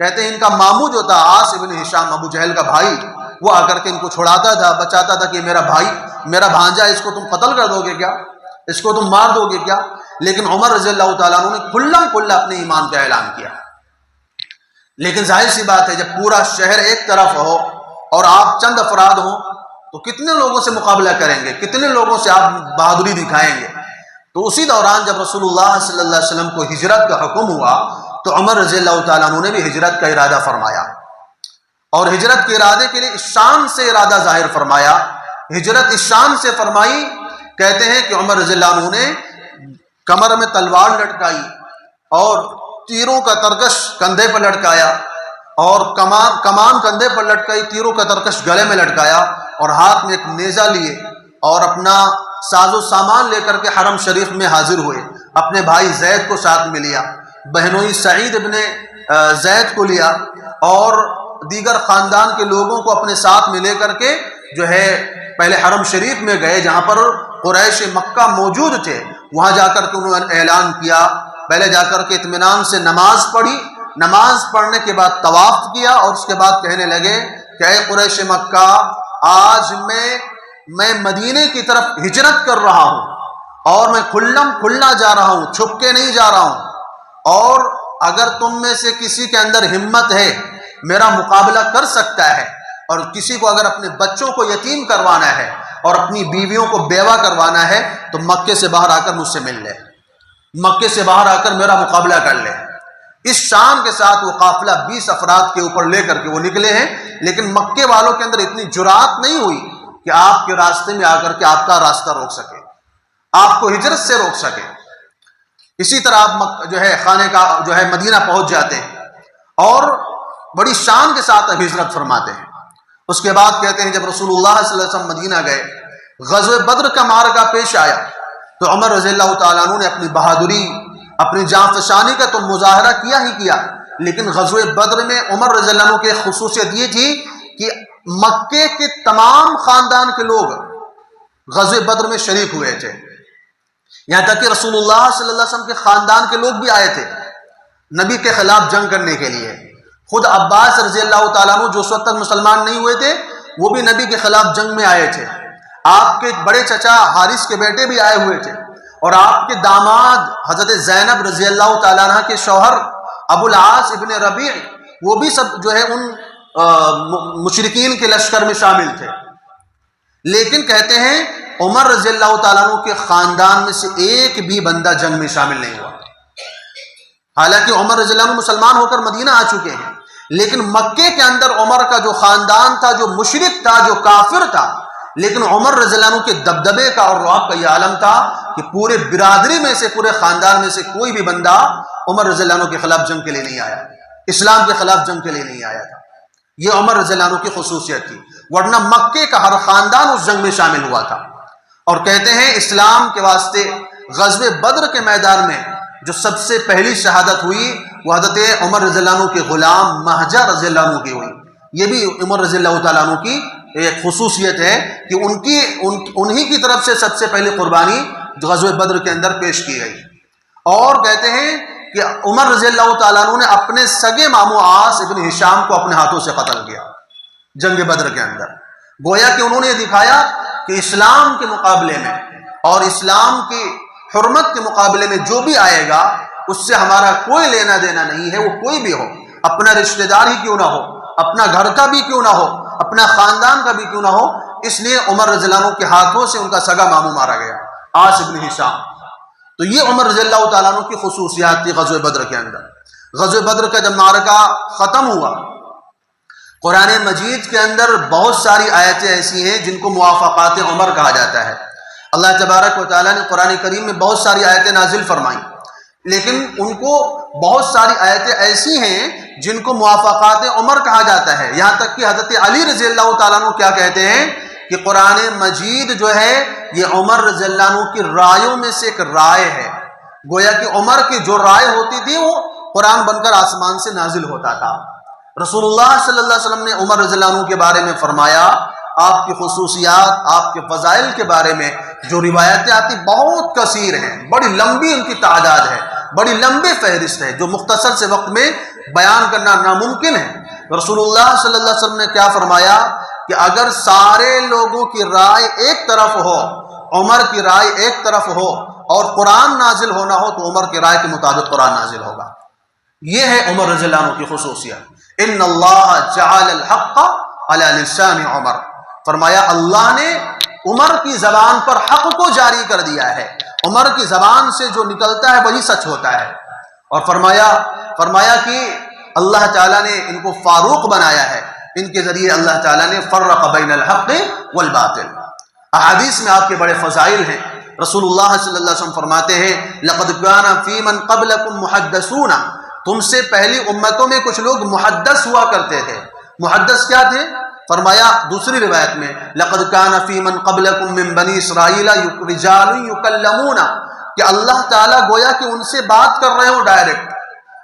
کہتے ہیں ان کا مامو جو تھا عاص ابن ہشام ابو جہل کا بھائی، وہ آ کر کے ان کو چھڑاتا تھا، بچاتا تھا کہ میرا بھائی میرا بھانجا، اس کو تم قتل کر دو گے کیا، اس کو تم مار دو گے کیا، لیکن عمر رضی اللہ تعالیٰ عنہ نے کھلم کھلا اپنے ایمان کا اعلان کیا۔ لیکن ظاہر سی بات ہے جب پورا شہر ایک طرف ہو اور آپ چند افراد ہوں تو کتنے لوگوں سے مقابلہ کریں گے، کتنے لوگوں سے آپ بہادری دکھائیں گے۔ تو اسی دوران جب رسول اللہ صلی اللہ علیہ وسلم کو ہجرت کا حکم ہوا تو عمر رضی اللہ تعالیٰ عنہ نے بھی ہجرت کا ارادہ فرمایا، اور ہجرت کے ارادے کے لیے اس شان سے ارادہ ظاہر فرمایا، ہجرت اس شان سے فرمائی، کہتے ہیں کہ عمر رضی اللہ عنہ نے کمر میں تلوار لٹکائی اور تیروں کا ترکش کندھے پر لٹکایا، اور کمان کندھے پر لٹکائی، تیروں کا ترکش گلے میں لٹکایا، اور ہاتھ میں ایک نیزہ لیے اور اپنا ساز و سامان لے کر کے حرم شریف میں حاضر ہوئے، اپنے بھائی زید کو ساتھ میں لیا، بہنوئی سعید ابن زید کو لیا، اور دیگر خاندان کے لوگوں کو اپنے ساتھ میں لے کر کے جو ہے پہلے حرم شریف میں گئے جہاں پر قریش مکہ موجود تھے، وہاں جا کر کے انہوں نے اعلان کیا، پہلے جا کر کے اطمینان سے نماز پڑھی، نماز پڑھنے کے بعد طواف کیا، اور اس کے بعد کہنے لگے کہ اے قریش مکہ آج میں مدینے کی طرف ہجرت کر رہا ہوں، اور میں کھلم کھلا جا رہا ہوں، چھپ کے نہیں جا رہا ہوں، اور اگر تم میں سے کسی کے اندر ہمت ہے میرا مقابلہ کر سکتا ہے، اور کسی کو اگر اپنے بچوں کو یتیم کروانا ہے اور اپنی بیویوں کو بیوہ کروانا ہے تو مکے سے باہر آ کر مجھ سے مل لے، مکے سے باہر آ کر میرا مقابلہ کر لے۔ اس شان کے ساتھ وہ قافلہ 20 افراد کے اوپر لے کر کے وہ نکلے ہیں، لیکن مکے والوں کے اندر اتنی جرات نہیں ہوئی کہ آپ کے راستے میں آ کر کے آپ کا راستہ روک سکے، آپ کو ہجرت سے روک سکے۔ اسی طرح آپ جو ہے خانے کا جو ہے مدینہ پہنچ جاتے ہیں اور بڑی شان کے ساتھ ہجرت فرماتے ہیں۔ اس کے بعد کہتے ہیں جب رسول اللہ صلی اللہ علیہ وسلم مدینہ گئے، غزوہ بدر کا معرکہ پیش آیا تو عمر رضی اللہ تعالیٰ عنہ نے اپنی بہادری، اپنی جان فشانی کا تو مظاہرہ کیا ہی کیا، لیکن غزوہ بدر میں عمر رضی اللہ عنہ کی خصوصیت یہ تھی کہ مکے کے تمام خاندان کے لوگ غزوہ بدر میں شریک ہوئے تھے، یہاں تک کہ رسول اللہ صلی اللہ علیہ وسلم کے خاندان کے لوگ بھی آئے تھے نبی کے خلاف جنگ کرنے کے لیے۔ خود عباس رضی اللہ تعالیٰ عنہ جو اس وقت تک مسلمان نہیں ہوئے تھے وہ بھی نبی کے خلاف جنگ میں آئے تھے۔ آپ کے بڑے چچا حارث کے بیٹے بھی آئے ہوئے تھے، اور آپ کے داماد حضرت زینب رضی اللہ تعالیٰ عنہ کے شوہر ابو العاص ابن ربیع وہ بھی سب جو ہے ان مشرکین کے لشکر میں شامل تھے۔ لیکن کہتے ہیں عمر رضی اللہ تعالیٰ عنہ کے خاندان میں سے ایک بھی بندہ جنگ میں شامل نہیں ہوا، حالانکہ عمر رضی اللہ عنہ مسلمان ہو کر مدینہ آ چکے ہیں، لیکن مکے کے اندر عمر کا جو خاندان تھا، جو مشرک تھا، جو کافر تھا، لیکن عمر رضی اللہ عنہ کے دبدبے کا اور رعب کا یہ عالم تھا کہ پورے برادری میں سے، پورے خاندان میں سے کوئی بھی بندہ عمر رضی اللہ عنہ کے خلاف جنگ کے لیے نہیں آیا، اسلام کے خلاف جنگ کے لیے نہیں آیا تھا۔ یہ عمر رضی اللہ عنہ کی خصوصیت تھی، ورنہ مکے کا ہر خاندان اس جنگ میں شامل ہوا تھا۔ اور کہتے ہیں اسلام کے واسطے غزوہ بدر کے میدان میں جو سب سے پہلی شہادت ہوئی وہ حضرت عمر رضی اللہ عنہ کے غلام مہجہ رضی اللہ عنہ کی ہوئی۔ یہ بھی عمر رضی اللہ تعالیٰ عنہ کی ایک خصوصیت ہے کہ انہی کی طرف سے سب سے پہلی قربانی جو غزوہ بدر کے اندر پیش کی گئی۔ اور کہتے ہیں کہ عمر رضی اللہ تعالیٰ عنہ نے اپنے سگے ماموں عاص ابن ہشام کو اپنے ہاتھوں سے قتل کیا جنگ بدر کے اندر، گویا کہ انہوں نے یہ دکھایا کہ اسلام کے مقابلے میں اور اسلام کی حرمت کے مقابلے میں جو بھی آئے گا اس سے ہمارا کوئی لینا دینا نہیں ہے، وہ کوئی بھی ہو، اپنا رشتہ دار ہی کیوں نہ ہو، اپنا گھر کا بھی کیوں نہ ہو، اپنا خاندان کا بھی کیوں نہ ہو۔ اس لیے عمر رضی اللہ عنہ کے ہاتھوں سے ان کا سگا ماموں مارا گیا، عاص ابن ہشام۔ تو یہ عمر رضی اللہ تعالیٰ عنہ کی خصوصیات تھی غزوہ بدر کے اندر۔ غزوہ بدر کا جب معرکہ ختم ہوا، قرآن مجید کے اندر بہت ساری آیتیں ایسی ہیں جن کو موافقات عمر کہا جاتا ہے۔ اللہ تبارک و تعالیٰ نے قرآن کریم میں بہت ساری آیتیں نازل فرمائیں، لیکن ان کو بہت ساری آیتیں ایسی ہیں جن کو موافقات عمر کہا جاتا ہے۔ یہاں تک کہ حضرت علی رضی اللہ تعالیٰ عنہ کیا کہتے ہیں کہ قرآن مجید جو ہے یہ عمر رضی اللہ عنہ کی رائوں میں سے ایک رائے ہے، گویا کہ عمر کی جو رائے ہوتی تھی وہ قرآن بن کر آسمان سے نازل ہوتا تھا۔ رسول اللہ صلی اللہ علیہ وسلم نے عمر رضی اللہ عنہ کے بارے میں فرمایا، آپ کی خصوصیات، آپ کے فضائل کے بارے میں جو روایتیں آتی بہت کثیر ہیں، بڑی لمبی ان کی تعداد ہے، بڑی لمبی فہرست ہے جو مختصر سے وقت میں بیان کرنا ناممکن ہے۔ رسول اللہ صلی اللہ علیہ وسلم نے کیا فرمایا کہ اگر سارے لوگوں کی رائے ایک طرف ہو، عمر کی رائے ایک طرف ہو اور قرآن نازل ہونا ہو تو عمر کی رائے کے مطابق قرآن نازل ہوگا۔ یہ ہے عمر رضی اللہ عنہ کی خصوصیت۔ ان اللہ جعل الحق علی لسان عمر، فرمایا اللہ نے عمر کی زبان پر حق کو جاری کر دیا ہے، عمر کی زبان سے جو نکلتا ہے وہی سچ ہوتا ہے۔ اور فرمایا کہ اللہ تعالیٰ نے ان کو فاروق بنایا ہے، ان کے ذریعے اللہ تعالیٰ نے فرق بین الحق والباطل۔ احادیث میں آپ کے بڑے فضائل ہیں۔ رسول اللہ صلی اللہ علیہ وسلم فرماتے ہیں لقد كان في من قبلكم محدثون، تم سے پہلی امتوں میں کچھ لوگ محدث ہوا کرتے تھے۔ محدث کیا تھے؟ فرمایا دوسری روایت میں لقد كان في من قبلكم من بني اسرائيل رجال يكلمون، کہ اللہ تعالیٰ گویا کہ ان سے بات کر رہے ہو ڈائریکٹ،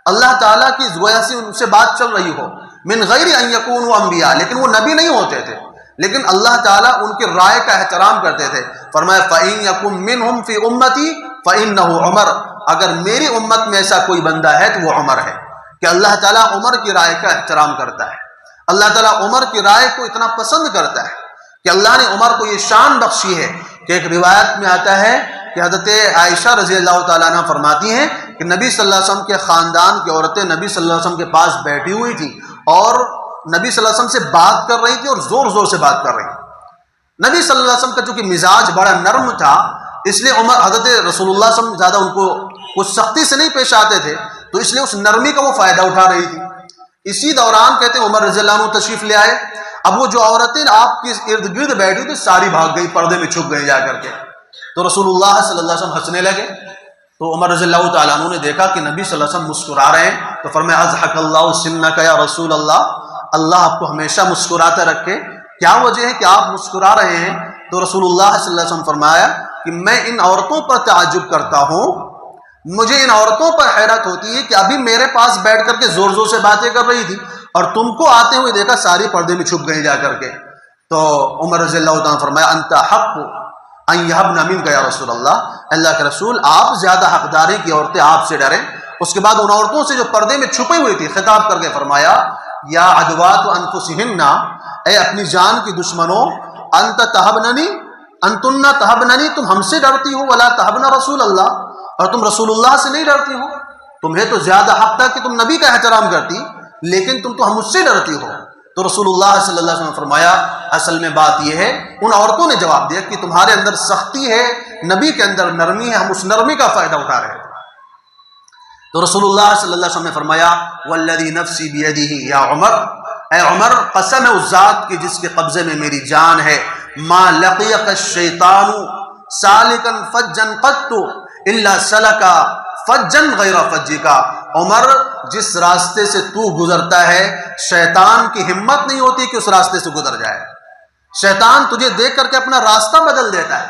اللہ تعالیٰ کی گویا سے ان سے بات چل رہی ہو، من غیر ان يكونوا انبیاء، لیکن وہ نبی نہیں ہوتے تھے، لیکن اللہ تعالیٰ ان کی رائے کا احترام کرتے تھے۔ فرمایا فَإِن يَكُن مِّنْهُمْ فِي أُمَّتِي فَإِنَّهُ عُمَرٌ، اگر میری امت میں ایسا کوئی بندہ ہے تو وہ عمر ہے، کہ اللہ تعالیٰ عمر کی رائے کا احترام کرتا ہے، اللہ تعالیٰ عمر کی رائے کو اتنا پسند کرتا ہے کہ اللہ نے عمر کو یہ شان بخشی ہے کہ ایک روایت میں آتا ہے کہ حضرت عائشہ رضی اللہ تعالیٰ عنہ فرماتی ہیں کہ نبی صلی اللہ علیہ وسلم کے خاندان کی عورتیں نبی صلی اللہ علیہ وسلم کے پاس بیٹھی ہوئی تھیں اور نبی صلی اللہ علیہ وسلم سے بات کر رہی تھی اور زور زور سے بات کر رہی تھی۔ نبی صلی اللہ علیہ وسلم کا چونکہ مزاج بڑا نرم تھا، اس لیے حضرت رسول اللہ صلی اللہ علیہ وسلم زیادہ ان کو کچھ سختی سے نہیں پیش آتے تھے، تو اس لیے اس نرمی کا وہ فائدہ اٹھا رہی تھی۔ اسی دوران کہتے ہیں عمر رضی اللہ عنہ تشریف لے آئے، اب وہ جو عورتیں آپ کے ارد گرد بیٹھی تھی ساری بھاگ گئی، پردے میں چھپ گئی جا کر کے، تو رسول اللہ صلی اللہ علیہ وسلم ہنسنے لگے۔ تو تو عمر رضی اللہ تعالیٰ عنہ نے دیکھا کہ نبی صلی اللہ علیہ وسلم مسکرا رہے ہیں، تو فرمایا اضحک اللہ سنک یا رسول اللہ، اللہ آپ کو ہمیشہ مسکراتے رکھے، کیا وجہ ہے کہ آپ مسکرا رہے ہیں؟ تو رسول اللہ صلی اللہ علیہ وسلم فرمایا کہ میں ان عورتوں پر تعجب کرتا ہوں، مجھے ان عورتوں پر حیرت ہوتی ہے کہ ابھی میرے پاس بیٹھ کر کے زور زور سے باتیں کر رہی تھی اور تم کو آتے ہوئے دیکھا ساری پردے میں چھپ گئی جا کر کے۔ تو عمر رضی اللہ تعالیٰ نے فرمایا انت حق ان یہبن منک یا رسول اللہ، اللہ کے رسول آپ زیادہ حقدار ہیں کہ عورتیں آپ سے ڈریں۔ اس کے بعد ان عورتوں سے جو پردے میں چھپی ہوئی تھی خطاب کر کے فرمایا یا عدوات انفسہن، اے اپنی جان کی دشمنوں، انت تہبننی انتن تہبننی، تم ہم سے ڈرتی ہو، ولا تہبن رسول اللہ، اور تم رسول اللہ سے نہیں ڈرتی ہو۔ تمہیں تو زیادہ حق تھا کہ تم نبی کا احترام کرتی، لیکن تم تو ہم مجھ سے ڈرتی ہو۔ تو رسول اللہ صلی اللہ علیہ وسلم نے فرمایا اصل میں بات یہ ہے، ان عورتوں نے جواب دیا کہ تمہارے اندر سختی ہے، نبی کے اندر نرمی ہے، ہم اس نرمی کا فائدہ اٹھا رہے ہیں۔ تو رسول اللہ صلی اللہ علیہ وسلم نے فرمایا والذی نفسی بیدہ یا عمر، اے عمر قسم ہے اس ذات کی جس کے قبضے میں میری جان ہے، ما لقیک الشیطان سالکا فجا قط الا سلکا فجن غیر فجکا، عمر جس راستے سے تو گزرتا ہے شیطان کی ہمت نہیں ہوتی کہ اس راستے سے گزر جائے، شیطان تجھے دیکھ کر کے اپنا راستہ بدل دیتا ہے،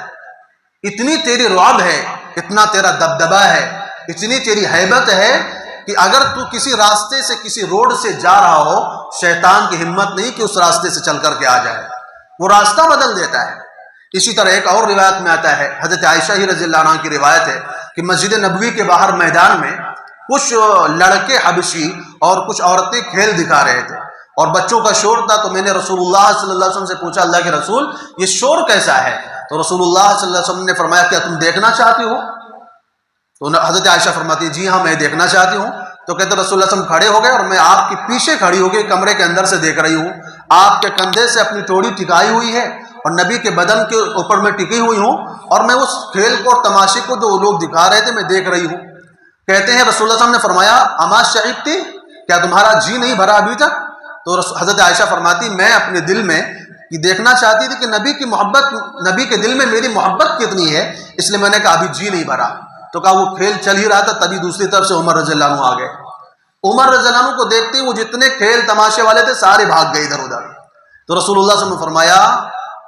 اتنی تیری رعب ہے، اتنا تیرا دبدبہ ہے، اتنی تیری ہیبت ہے کہ اگر تو کسی راستے سے کسی روڈ سے جا رہا ہو شیطان کی ہمت نہیں کہ اس راستے سے چل کر کے آ جائے، وہ راستہ بدل دیتا ہے۔ اسی طرح ایک اور روایت میں آتا ہے، حضرت عائشہ ہی رضی اللہ عنہ کی روایت ہے کہ مسجد نبوی کے باہر میدان میں کچھ لڑکے حبشی اور کچھ عورتیں کھیل دکھا رہے تھے اور بچوں کا شور تھا، تو میں نے رسول اللہ صلی اللہ علیہ وسلم سے پوچھا اللہ کے رسول یہ شور کیسا ہے؟ تو رسول اللہ صلی اللہ علیہ وسلم نے فرمایا کیا تم دیکھنا چاہتی ہو؟ تو حضرت عائشہ فرماتی جی ہاں میں دیکھنا چاہتی ہوں۔ تو کہتے رسول اللہ صلی اللہ علیہ وسلم کھڑے ہو گئے اور میں آپ کے پیچھے کھڑی ہو گئی، کمرے کے اندر سے دیکھ رہی ہوں، آپ کے کندھے سے اپنی ٹوڑی ٹکائی ہوئی ہے اور نبی کے بدن کے اوپر میں ٹکی ہوئی ہوں، اور میں اس کھیل کو اور تماشے کو جو لوگ دکھا رہے تھے میں دیکھ رہی ہوں۔ کہتے ہیں رسول اللہ صلی اللہ علیہ وسلم نے فرمایا اما شعبتی، کیا تمہارا جی نہیں بھرا ابھی تک؟ تو حضرت عائشہ فرماتی میں اپنے دل میں دیکھنا چاہتی تھی کہ نبی کی محبت، نبی کے دل میں میری محبت کتنی ہے، اس لیے میں نے کہا ابھی جی نہیں بھرا۔ تو کہا وہ کھیل چل ہی رہا تھا، تبھی دوسری طرف سے عمر رضی اللہ عنہ آ گئے۔ عمر رضی اللہ عنہ کو دیکھتے ہی وہ جتنے کھیل تماشے والے تھے سارے بھاگ گئے ادھر ادھر۔ تو رسول اللہ صلی اللہ علیہ وسلم نے فرمایا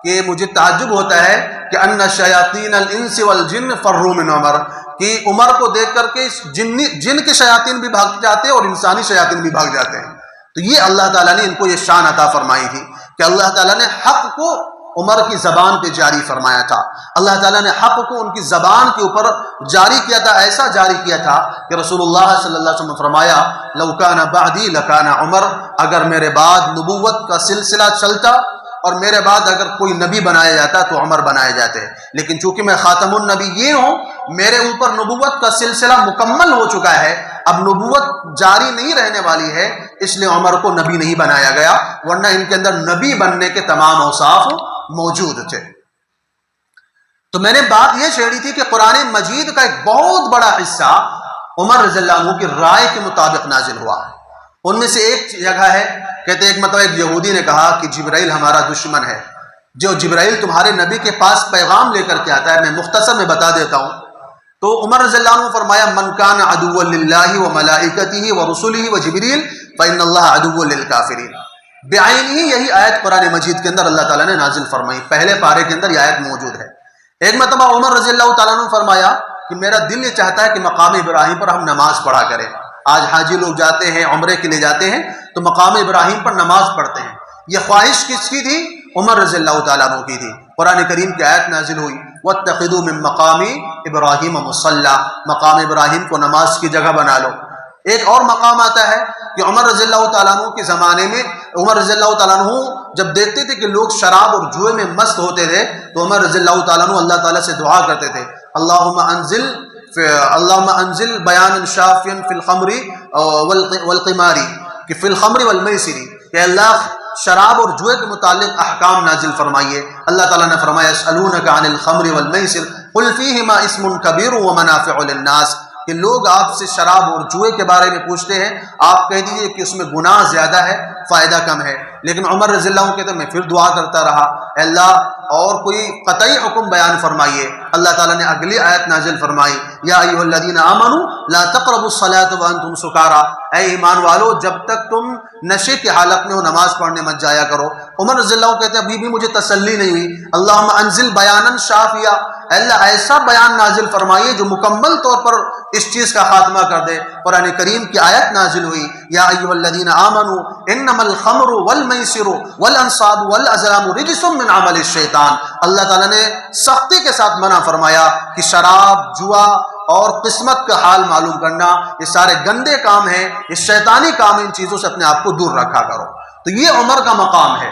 کہ مجھے تعجب ہوتا ہے کہ ان شیاطین الانس والجن فروا من عمر، کہ عمر کو دیکھ کر کے جن کے شیاطین بھی بھاگ جاتے ہیں اور انسانی شیاطین بھی بھاگ جاتے ہیں۔ تو یہ اللہ تعالیٰ نے ان کو یہ شان عطا فرمائی تھی کہ اللہ تعالیٰ نے حق کو عمر کی زبان پہ جاری فرمایا تھا، اللہ تعالیٰ نے حق کو ان کی زبان کے اوپر جاری کیا تھا، ایسا جاری کیا تھا کہ رسول اللہ صلی اللہ علیہ وسلم نے فرمایا لو کان بعدی لکان عمر، اگر میرے بعد نبوت کا سلسلہ چلتا اور میرے بعد اگر کوئی نبی بنایا جاتا تو عمر بنائے جاتے، لیکن چونکہ میں خاتم النبیین ہوں، میرے اوپر نبوت کا سلسلہ مکمل ہو چکا ہے، اب نبوت جاری نہیں رہنے والی ہے، اس لیے عمر کو نبی نہیں بنایا گیا، ورنہ ان کے اندر نبی بننے کے تمام اوصاف موجود تھے۔ تو میں نے بات یہ چھیڑی تھی کہ قرآن مجید کا ایک بہت بڑا حصہ عمر رضی اللہ عنہ کی رائے کے مطابق نازل ہوا۔ ان میں سے ایک جگہ ہے، کہتے ایک ایک یہودی نے کہا کہ جبرائیل ہمارا دشمن ہے، جو جبرائیل تمہارے نبی کے پاس پیغام لے کر کے آتا ہے، میں مختصر میں بتا دیتا ہوں۔ تو عمر رضی اللہ عنہ فرمایا من کان عدوا للہ وملائکتہ ورسلہ وجبریل فإن اللہ عدو للکافرین، بعین ہی یہی آیت قرآن مجید کے اندر اللہ تعالیٰ نے نازل فرمائی، پہلے پارے کے اندر یہ آیت موجود ہے۔ ایک مرتبہ عمر رضی اللہ تعالیٰ عنہ فرمایا کہ میرا دل یہ چاہتا ہے کہ مقام ابراہیم پر ہم نماز پڑھا کریں۔ آج حاجی لوگ جاتے ہیں عمرے کے لیے جاتے ہیں تو مقام ابراہیم پر نماز پڑھتے ہیں، یہ خواہش کس کی تھی؟ عمر رضی اللہ تعالیٰ عنہ کی تھی۔ قرآن کریم کی آیت نازل ہوئی وَاتَّخِذُوا مِن مَّقَامِ إِبْرَاهِيمَ مُصَلَّى، مقام ابراہیم کو نماز کی جگہ بنا لو۔ ایک اور مقام آتا ہے کہ عمر رضی اللہ تعالیٰ عنہ کے زمانے میں عمر رضی اللہ تعالیٰ عنہ جب دیکھتے تھے کہ لوگ شراب اور جوئے میں مست ہوتے تھے تو عمر رضی اللہ تعالیٰ عنہ اللہ تعالیٰ سے دعا کرتے تھے اللہم انزل بیانا شافیا فی الخمر والقمار، کہ فی الخمر والمیسر، کہ اللہ شراب اور جوئے کے متعلق احکام نازل فرمائیے۔ اللہ تعالیٰ نے فرمایا یسألونک عن الخمر والمیسر قل فیہما اسم کبیر ومنافع للناس، کہ لوگ آپ سے شراب اور جوئے کے بارے میں پوچھتے ہیں، آپ کہہ دیجئے کہ اس میں گناہ زیادہ ہے فائدہ کم ہے۔ لیکن عمر رضی اللہ عنہ کہتے ہیں میں پھر دعا کرتا رہا، اے اللہ اور کوئی قطعی حکم بیان فرمائیے۔ اللہ تعالیٰ نے اگلی آیت نازل فرمائی، یا ایھا الذین آمنوا لا تقربوا الصلاۃ وانتم سکارا، اے ایمان والو جب تک تم نشے کی حالت میں ہو نماز پڑھنے مت جایا کرو۔ عمر رضی اللہ عنہ کہتے ہیں ابھی بھی مجھے تسلی نہیں ہوئی، اللہم انزل بیانا شافیہ، اللہ ایسا بیان نازل فرمائیے جو مکمل طور پر اس چیز کا خاتمہ کر دے۔ قرآن کریم کی آیت نازل ہوئی، یا ایھا الذین آمنوا انما الخمر والمیسر والانصاب والازلام رجس من عمل الشیطان۔ اللہ تعالیٰ نے سختی کے ساتھ منع فرمایا کہ شراب، جوا اور قسمت کا حال معلوم کرنا یہ سارے گندے کام ہیں، یہ شیطانی کام، ان چیزوں سے اپنے آپ کو دور رکھا کرو۔ تو یہ عمر کا مقام ہے۔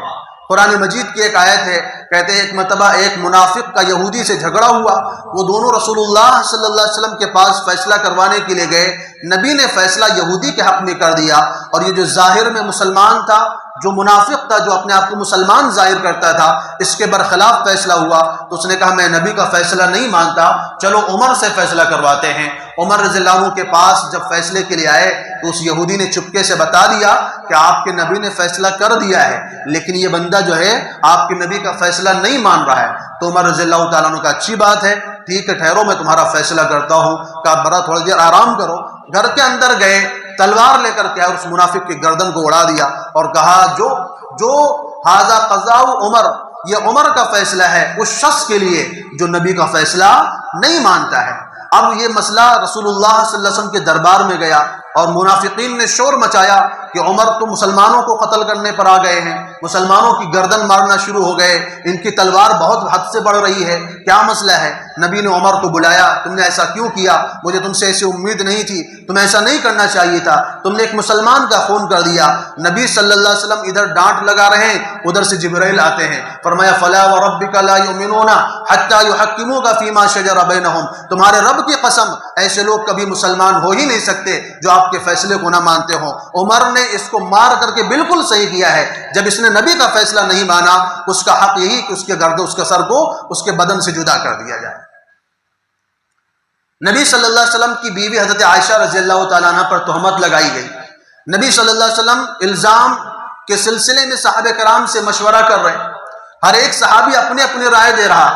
قرآن مجید کی ایک آیت ہے، کہتے ہیں ایک مرتبہ ایک منافق کا یہودی سے جھگڑا ہوا، وہ دونوں رسول اللہ صلی اللہ علیہ وسلم کے پاس فیصلہ کروانے کے لیے گئے، نبی نے فیصلہ یہودی کے حق میں کر دیا، اور یہ جو ظاہر میں مسلمان تھا، جو منافق تھا، جو اپنے آپ کو مسلمان ظاہر کرتا تھا، اس کے برخلاف فیصلہ ہوا، تو اس نے کہا میں نبی کا فیصلہ نہیں مانتا، چلو عمر سے فیصلہ کرواتے ہیں۔ عمر رضی اللہ عنہ کے پاس جب فیصلے کے لیے آئے تو اس یہودی نے چپکے سے بتا دیا کہ آپ کے نبی نے فیصلہ کر دیا ہے، لیکن یہ بندہ جو ہے آپ کے نبی کا فیصلہ نہیں مان رہا ہے۔ تو عمر رضی اللہ تعالیٰ عنہ کا اچھی بات ہے، ٹھیک ہے ٹھہرو میں تمہارا فیصلہ کرتا ہوں، کہا برا تھوڑی دیر آرام کرو۔ گھر کے اندر گئے، تلوار لے کر کے اور اس منافق کی گردن کو اڑا دیا اور کہا جو ھذا قضاء عمر، یہ عمر کا فیصلہ ہے اس شخص کے لیے جو نبی کا فیصلہ نہیں مانتا ہے۔ اب یہ مسئلہ رسول اللہ صلی اللہ علیہ وسلم کے دربار میں گیا اور منافقین نے شور مچایا کہ عمر تو مسلمانوں کو قتل کرنے پر آ گئے ہیں، مسلمانوں کی گردن مارنا شروع ہو گئے، ان کی تلوار بہت حد سے بڑھ رہی ہے، کیا مسئلہ ہے؟ نبی نے عمر کو بلایا، تم نے ایسا کیوں کیا؟ مجھے تم سے ایسی امید نہیں تھی، تمہیں ایسا نہیں کرنا چاہیے تھا، تم نے ایک مسلمان کا خون کر دیا۔ نبی صلی اللہ علیہ وسلم ادھر ڈانٹ لگا رہے ہیں، ادھر سے جبرائیل آتے ہیں، فرمایا فلا وربک لا یؤمنون حتی یحکموک فیما شجر بینہم، تمہارے رب کی قسم ایسے لوگ کبھی مسلمان ہو ہی نہیں سکتے جو آپ کے فیصلے کو نہ مانتے ہوں۔ عمر نے اس کو مار کر کے بالکل صحیح کیا ہے، جب اس نے نبی کا فیصلہ نہیں مانا اس کا حق یہی کہ اس کے گردن، اس کے سر کو اس کے بدن سے جدا کر دیا جائے۔ نبی صلی اللہ علیہ وسلم کی بیوی حضرت عائشہ رضی اللہ تعالیٰ عنہ پر تہمت لگائی گئی، نبی صلی اللہ علیہ وسلم الزام کے سلسلے میں صحابہ کرام سے مشورہ کر رہے ہیں، ہر ایک صحابی اپنے اپنے رائے دے رہا۔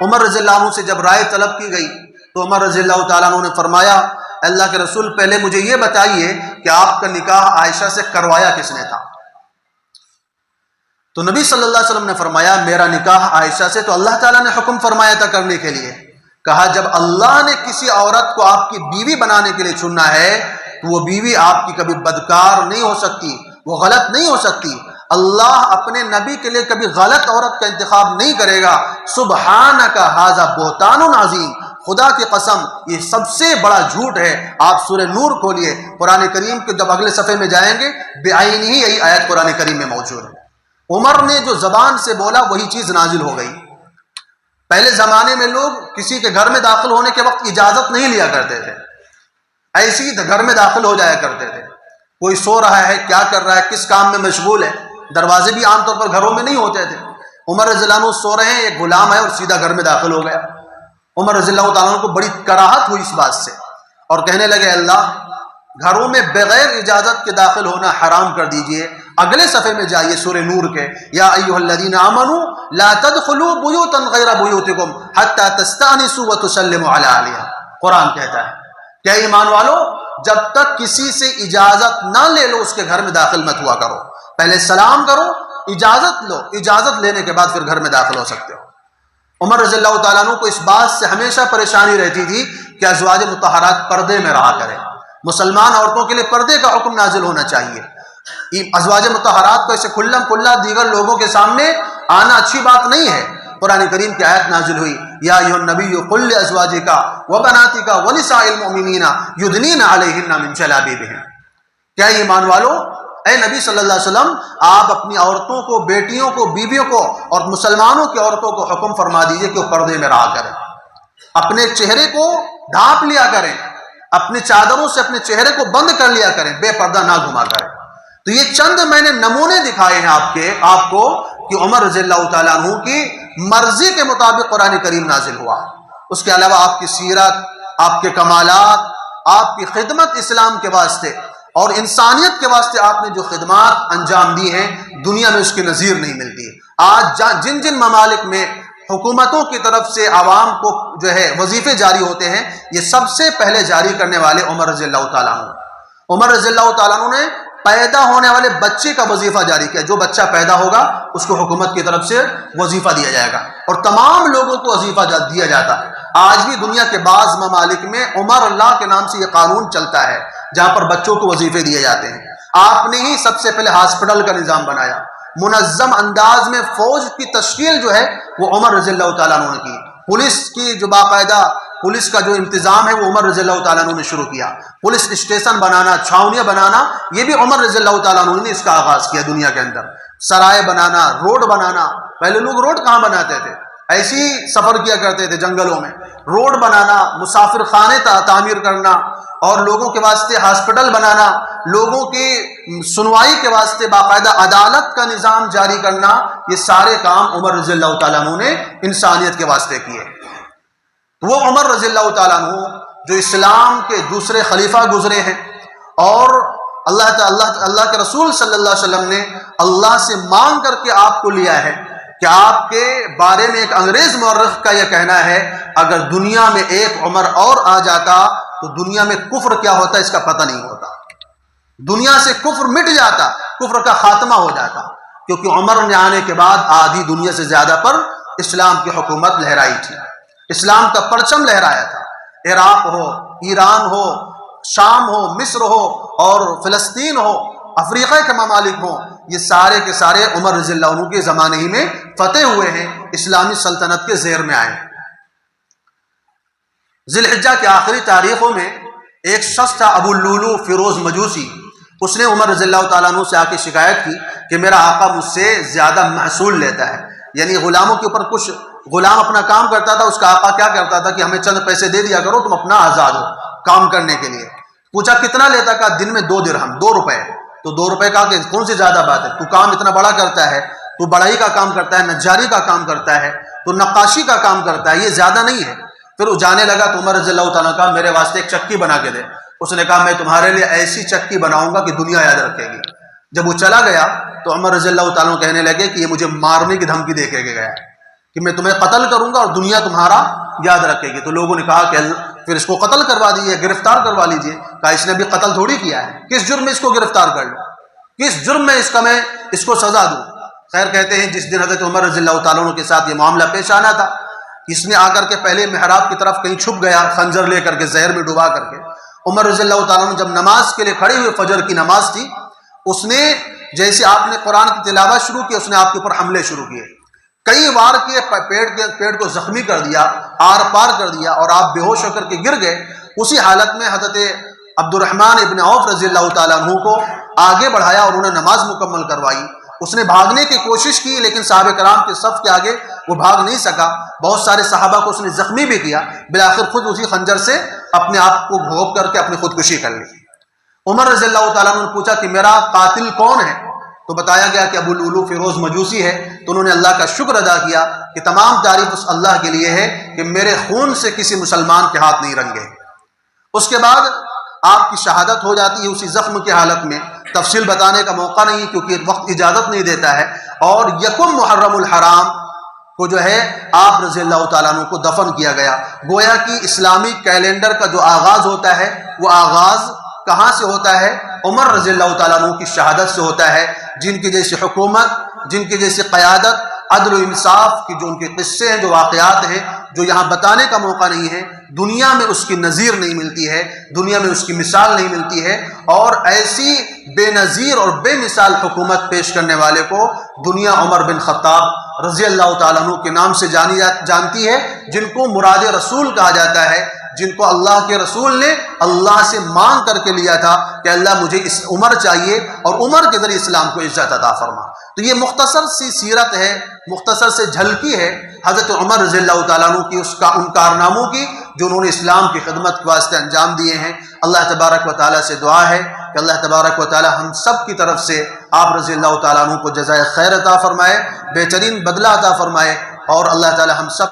عمر رضی اللہ عنہ سے جب رائے طلب کی گئی تو عمر رضی اللہ تعالیٰ عنہ نے فرمایا اللہ کے رسول پہلے مجھے یہ بتائیے کہ آپ کا نکاح عائشہ سے کروایا کس نے تھا؟ تو نبی صلی اللہ علیہ وسلم نے فرمایا میرا نکاح عائشہ سے تو اللہ تعالیٰ نے حکم فرمایا تھا کرنے کے لیے۔ کہا جب اللہ نے کسی عورت کو آپ کی بیوی بنانے کے لیے چننا ہے تو وہ بیوی آپ کی کبھی بدکار نہیں ہو سکتی، وہ غلط نہیں ہو سکتی۔ اللہ اپنے نبی کے لیے کبھی غلط عورت کا انتخاب نہیں کرے گا۔ سبحانک ھذا بہتان عظیم، خدا کی قسم یہ سب سے بڑا جھوٹ ہے۔ آپ سورہ نور کھولیے، قرآن کریم کے جب اگلے صفحے میں جائیں گے بعین ہی یہی آیت قرآن کریم میں موجود ہے۔ عمر نے جو زبان سے بولا وہی چیز نازل ہو گئی۔ پہلے زمانے میں لوگ کسی کے گھر میں داخل ہونے کے وقت اجازت نہیں لیا کرتے تھے، ایسے ہی گھر میں داخل ہو جایا کرتے تھے، کوئی سو رہا ہے، کیا کر رہا ہے، کس کام میں مشغول ہے، دروازے بھی عام طور پر گھروں میں نہیں ہوتے تھے۔ عمر رضی اللہ عنہ سو رہے ہیں، ایک غلام ہے اور سیدھا گھر میں داخل ہو گیا۔ عمر رضی اللہ تعالیٰ عنہ کو بڑی کراہت ہوئی اس بات سے اور کہنے لگے اللہ گھروں میں بغیر اجازت کے داخل ہونا حرام کر دیجئے۔ اگلے صفحے میں جائیے سورہ نور کے، یا ایھا الذین آمنوا لا تدخلوا بیوتا غیر بیوتکم حتی تستأنسوا وتسلموا علی اہلہا۔ قرآن کہتا ہے کہ اے ایمان والو جب تک کسی سے اجازت نہ لے لو اس کے گھر میں داخل مت ہوا کرو، پہلے سلام کرو، اجازت لو، اجازت لینے کے بعد پھر گھر میں داخل ہو سکتے ہو۔ عمر رضی اللہ تعالیٰ عنہ کو اس بات سے ہمیشہ پریشانی رہتی تھی کہ ازواج مطہرات پردے میں رہا کریں، مسلمان عورتوں کے لیے پردے کا حکم نازل ہونا چاہیے۔ ازواج مطہرات کو ایسے کھلم کھلا دیگر لوگوں کے سامنے آنا اچھی بات نہیں ہے۔ قرآن کریم کی آیت نازل ہوئی، یا ایھا النبی قل لازواجک وبناتک ونساء المؤمنین یدنین علیہن من جلابیبہن۔ کیا ایمان والو، اے نبی صلی اللہ علیہ وسلم آپ اپنی عورتوں کو، بیٹیوں کو، بیویوں کو اور مسلمانوں کی عورتوں کو حکم فرما دیجئے کہ وہ پردے میں رہا کریں، اپنے چہرے کو ڈھانپ لیا کریں، اپنی چادروں سے اپنے چہرے کو بند کر لیا کریں، بے پردہ نہ گھما کریں۔ تو یہ چند میں نے نمونے دکھائے ہیں آپ کو کہ عمر رضی اللہ تعالیٰ عنہ کی مرضی کے مطابق قرآن کریم نازل ہوا۔ اس کے علاوہ آپ کی سیرت، آپ کے کمالات، آپ کی خدمت اسلام کے واسطے اور انسانیت کے واسطے آپ نے جو خدمات انجام دی ہیں دنیا میں اس کی نظیر نہیں ملتی۔ آج جن جن ممالک میں حکومتوں کی طرف سے عوام کو جو ہے وظیفے جاری ہوتے ہیں، یہ سب سے پہلے جاری کرنے والے عمر رضی اللہ تعالیٰ عنہ۔ عمر رضی اللہ تعالیٰ عنہ نے پیدا ہونے والے بچے کا وظیفہ جاری کیا، جو بچہ پیدا ہوگا اس کو حکومت کی طرف سے وظیفہ دیا جائے گا، اور تمام لوگوں کو وظیفہ دیا جاتا ہے۔ آج بھی دنیا کے بعض ممالک میں عمر اللہ کے نام سے یہ قانون چلتا ہے، جہاں پر بچوں کو وظیفے دیے جاتے ہیں۔ آپ نے ہی سب سے پہلے ہاسپٹل کا نظام بنایا، منظم انداز میں فوج کی تشکیل جو ہے وہ عمر رضی اللہ تعالیٰ عنہ نے کی۔ پولیس کی جو باقاعدہ پولیس کا جو انتظام ہے وہ عمر رضی اللہ تعالیٰ عنہ نے شروع کیا۔ پولیس اسٹیشن بنانا، چھاونیاں بنانا، یہ بھی عمر رضی اللہ تعالیٰ عنہ نے اس کا آغاز کیا دنیا کے اندر۔ سرائے بنانا، روڈ بنانا، پہلے لوگ روڈ کہاں بناتے تھے، ایسی سفر کیا کرتے تھے جنگلوں میں۔ روڈ بنانا، مسافر خانے تعمیر کرنا، اور لوگوں کے واسطے ہاسپٹل بنانا، لوگوں کی سنوائی کے واسطے باقاعدہ عدالت کا نظام جاری کرنا، یہ سارے کام عمر رضی اللہ تعالیٰ عنہ نے انسانیت کے واسطے کیے۔ وہ عمر رضی اللہ تعالیٰ عنہ جو اسلام کے دوسرے خلیفہ گزرے ہیں، اور اللہ کے رسول صلی اللہ علیہ وسلم نے اللہ سے مانگ کر کے آپ کو لیا ہے کہ آپ کے بارے میں ایک انگریز مورخ کا یہ کہنا ہے، اگر دنیا میں ایک عمر اور آ جاتا تو دنیا میں کفر کیا ہوتا اس کا پتہ نہیں ہوتا، دنیا سے کفر مٹ جاتا، کفر کا خاتمہ ہو جاتا، کیونکہ عمر نے آنے کے بعد آدھی دنیا سے زیادہ پر اسلام کی حکومت لہرائی تھی، اسلام کا پرچم لہرایا تھا۔ عراق ہو، ایران ہو، شام ہو، مصر ہو، اور فلسطین ہو، افریقہ کے ممالک ہوں، یہ سارے کے سارے عمر رضی اللہ عنہ کے زمانے ہی میں فتح ہوئے ہیں، اسلامی سلطنت کے زیر میں آئے ہیں۔ ذی الحجہ کے آخری تاریخوں میں ایک شخص تھا ابو اللؤلؤ فیروز مجوسی، اس نے عمر رضی اللہ تعالیٰ عنہ سے آ کے شکایت کی کہ میرا آقا مجھ سے زیادہ محصول لیتا ہے، یعنی غلاموں کے اوپر کچھ غلام اپنا کام کرتا تھا، اس کا آقا کیا کرتا تھا کہ ہمیں چند پیسے دے دیا کرو، تم اپنا آزاد ہو کام کرنے کے لیے۔ پوچھا کتنا لیتا، کہا دن میں 2 درہم، 2 روپے۔ تو 2 روپے کہا کہ کون سی زیادہ بات ہے، تو کام اتنا بڑا کرتا ہے، تو بڑائی کا کام کرتا ہے، نجاری کا کام کرتا ہے، تو نقاشی کا کام کرتا ہے، یہ زیادہ نہیں ہے۔ پھر وہ جانے لگا تو عمر رضی اللہ تعالیٰ نے کہا میرے واسطے ایک چکی بنا کے دے۔ اس نے کہا میں تمہارے لیے ایسی چکی بناؤں گا کہ دنیا یاد رکھے گی۔ جب وہ چلا گیا تو عمر رضی اللہ تعالیٰ کہنے لگے کہ یہ مجھے مارنے کی دھمکی دے کے گیا ہے کہ میں تمہیں قتل کروں گا اور دنیا تمہارا یاد رکھے گی۔ تو لوگوں نے کہا کہ پھر اس کو قتل کروا دیجیے، گرفتار کروا لیجیے۔ کہا اس نے بھی قتل تھوڑی کیا ہے، کس جرم میں اس کو گرفتار کر لوں، کس جرم میں اس کو سزا دوں۔ خیر کہتے ہیں جس دن حضرت عمر رضی اللہ تعالیٰ عنہ کے ساتھ یہ معاملہ پیش آنا تھا، اس نے آ کر کے پہلے محراب کی طرف کہیں چھپ گیا، خنجر لے کر کے، زہر میں ڈبا کر کے۔ عمر رضی اللہ تعالیٰ عنہ جب نماز کے لیے کھڑے ہوئے، فجر کی نماز تھی، اس نے جیسے آپ نے قرآن کی تلاوت شروع کی، اس نے آپ کے اوپر حملے شروع کیے، کئی وار کیے، پیٹ کو زخمی کر دیا، آر پار کر دیا، اور آپ بے ہوش ہو کر کے گر گئے۔ اسی حالت میں حضرت عبد الرحمن ابن عوف رضی اللہ تعالیٰ عنہ کو آگے بڑھایا اور انہیں نماز مکمل کروائی۔ اس نے بھاگنے کی کوشش کی لیکن صحابہ کرام کے صف کے آگے وہ بھاگ نہیں سکا، بہت سارے صحابہ کو اس نے زخمی بھی کیا، بالآخر خود اسی خنجر سے اپنے آپ کو گھونپ کر کے اپنی خودکشی کر لی۔ عمر رضی اللہ تعالیٰ عنہ نے پوچھا کہ میرا قاتل کون ہے، تو بتایا گیا کہ ابو اللؤلؤ فیروز مجوسی ہے۔ تو انہوں نے اللہ کا شکر ادا کیا کہ تمام تعریف اس اللہ کے لیے ہے کہ میرے خون سے کسی مسلمان کے ہاتھ نہیں رنگے۔ اس کے بعد آپ کی شہادت ہو جاتی ہے اسی زخم کی حالت میں، تفصیل بتانے کا موقع نہیں کیونکہ وقت اجازت نہیں دیتا ہے، اور یکم محرم الحرام کو جو ہے آپ رضی اللہ تعالیٰ عنہ کو دفن کیا گیا۔ گویا کہ اسلامی کیلنڈر کا جو آغاز ہوتا ہے وہ آغاز کہاں سے ہوتا ہے؟ عمر رضی اللہ تعالیٰ عنہ کی شہادت سے ہوتا ہے، جن کی جیسی حکومت، جن کی جیسی قیادت، عدل و انصاف کی جو ان کے قصے ہیں، جو واقعات ہیں، جو یہاں بتانے کا موقع نہیں ہے، دنیا میں اس کی نظیر نہیں ملتی ہے، دنیا میں اس کی مثال نہیں ملتی ہے، اور ایسی بے نظیر اور بے مثال حکومت پیش کرنے والے کو دنیا عمر بن خطاب رضی اللہ تعالیٰ عنہ کے نام سے جانتی ہے، جن کو مراد رسول کہا جاتا ہے، جن کو اللہ کے رسول نے اللہ سے مانگ کر کے لیا تھا کہ اللہ مجھے اس عمر چاہیے اور عمر کے ذریعے اسلام کو عزت عطا فرما۔ تو یہ مختصر سی سیرت ہے، مختصر سے جھلکی ہے حضرت عمر رضی اللہ تعالیٰ عنہ کی، ان کارناموں کی جو انہوں نے اسلام کی خدمت کے واسطے انجام دیے ہیں۔ اللہ تبارک و تعالیٰ سے دعا ہے کہ اللہ تبارک و تعالیٰ ہم سب کی طرف سے آپ رضی اللہ تعالیٰ عنہ کو جزائے خیر عطا فرمائے، بہترین بدلہ عطا فرمائے، اور اللہ تعالیٰ ہم سب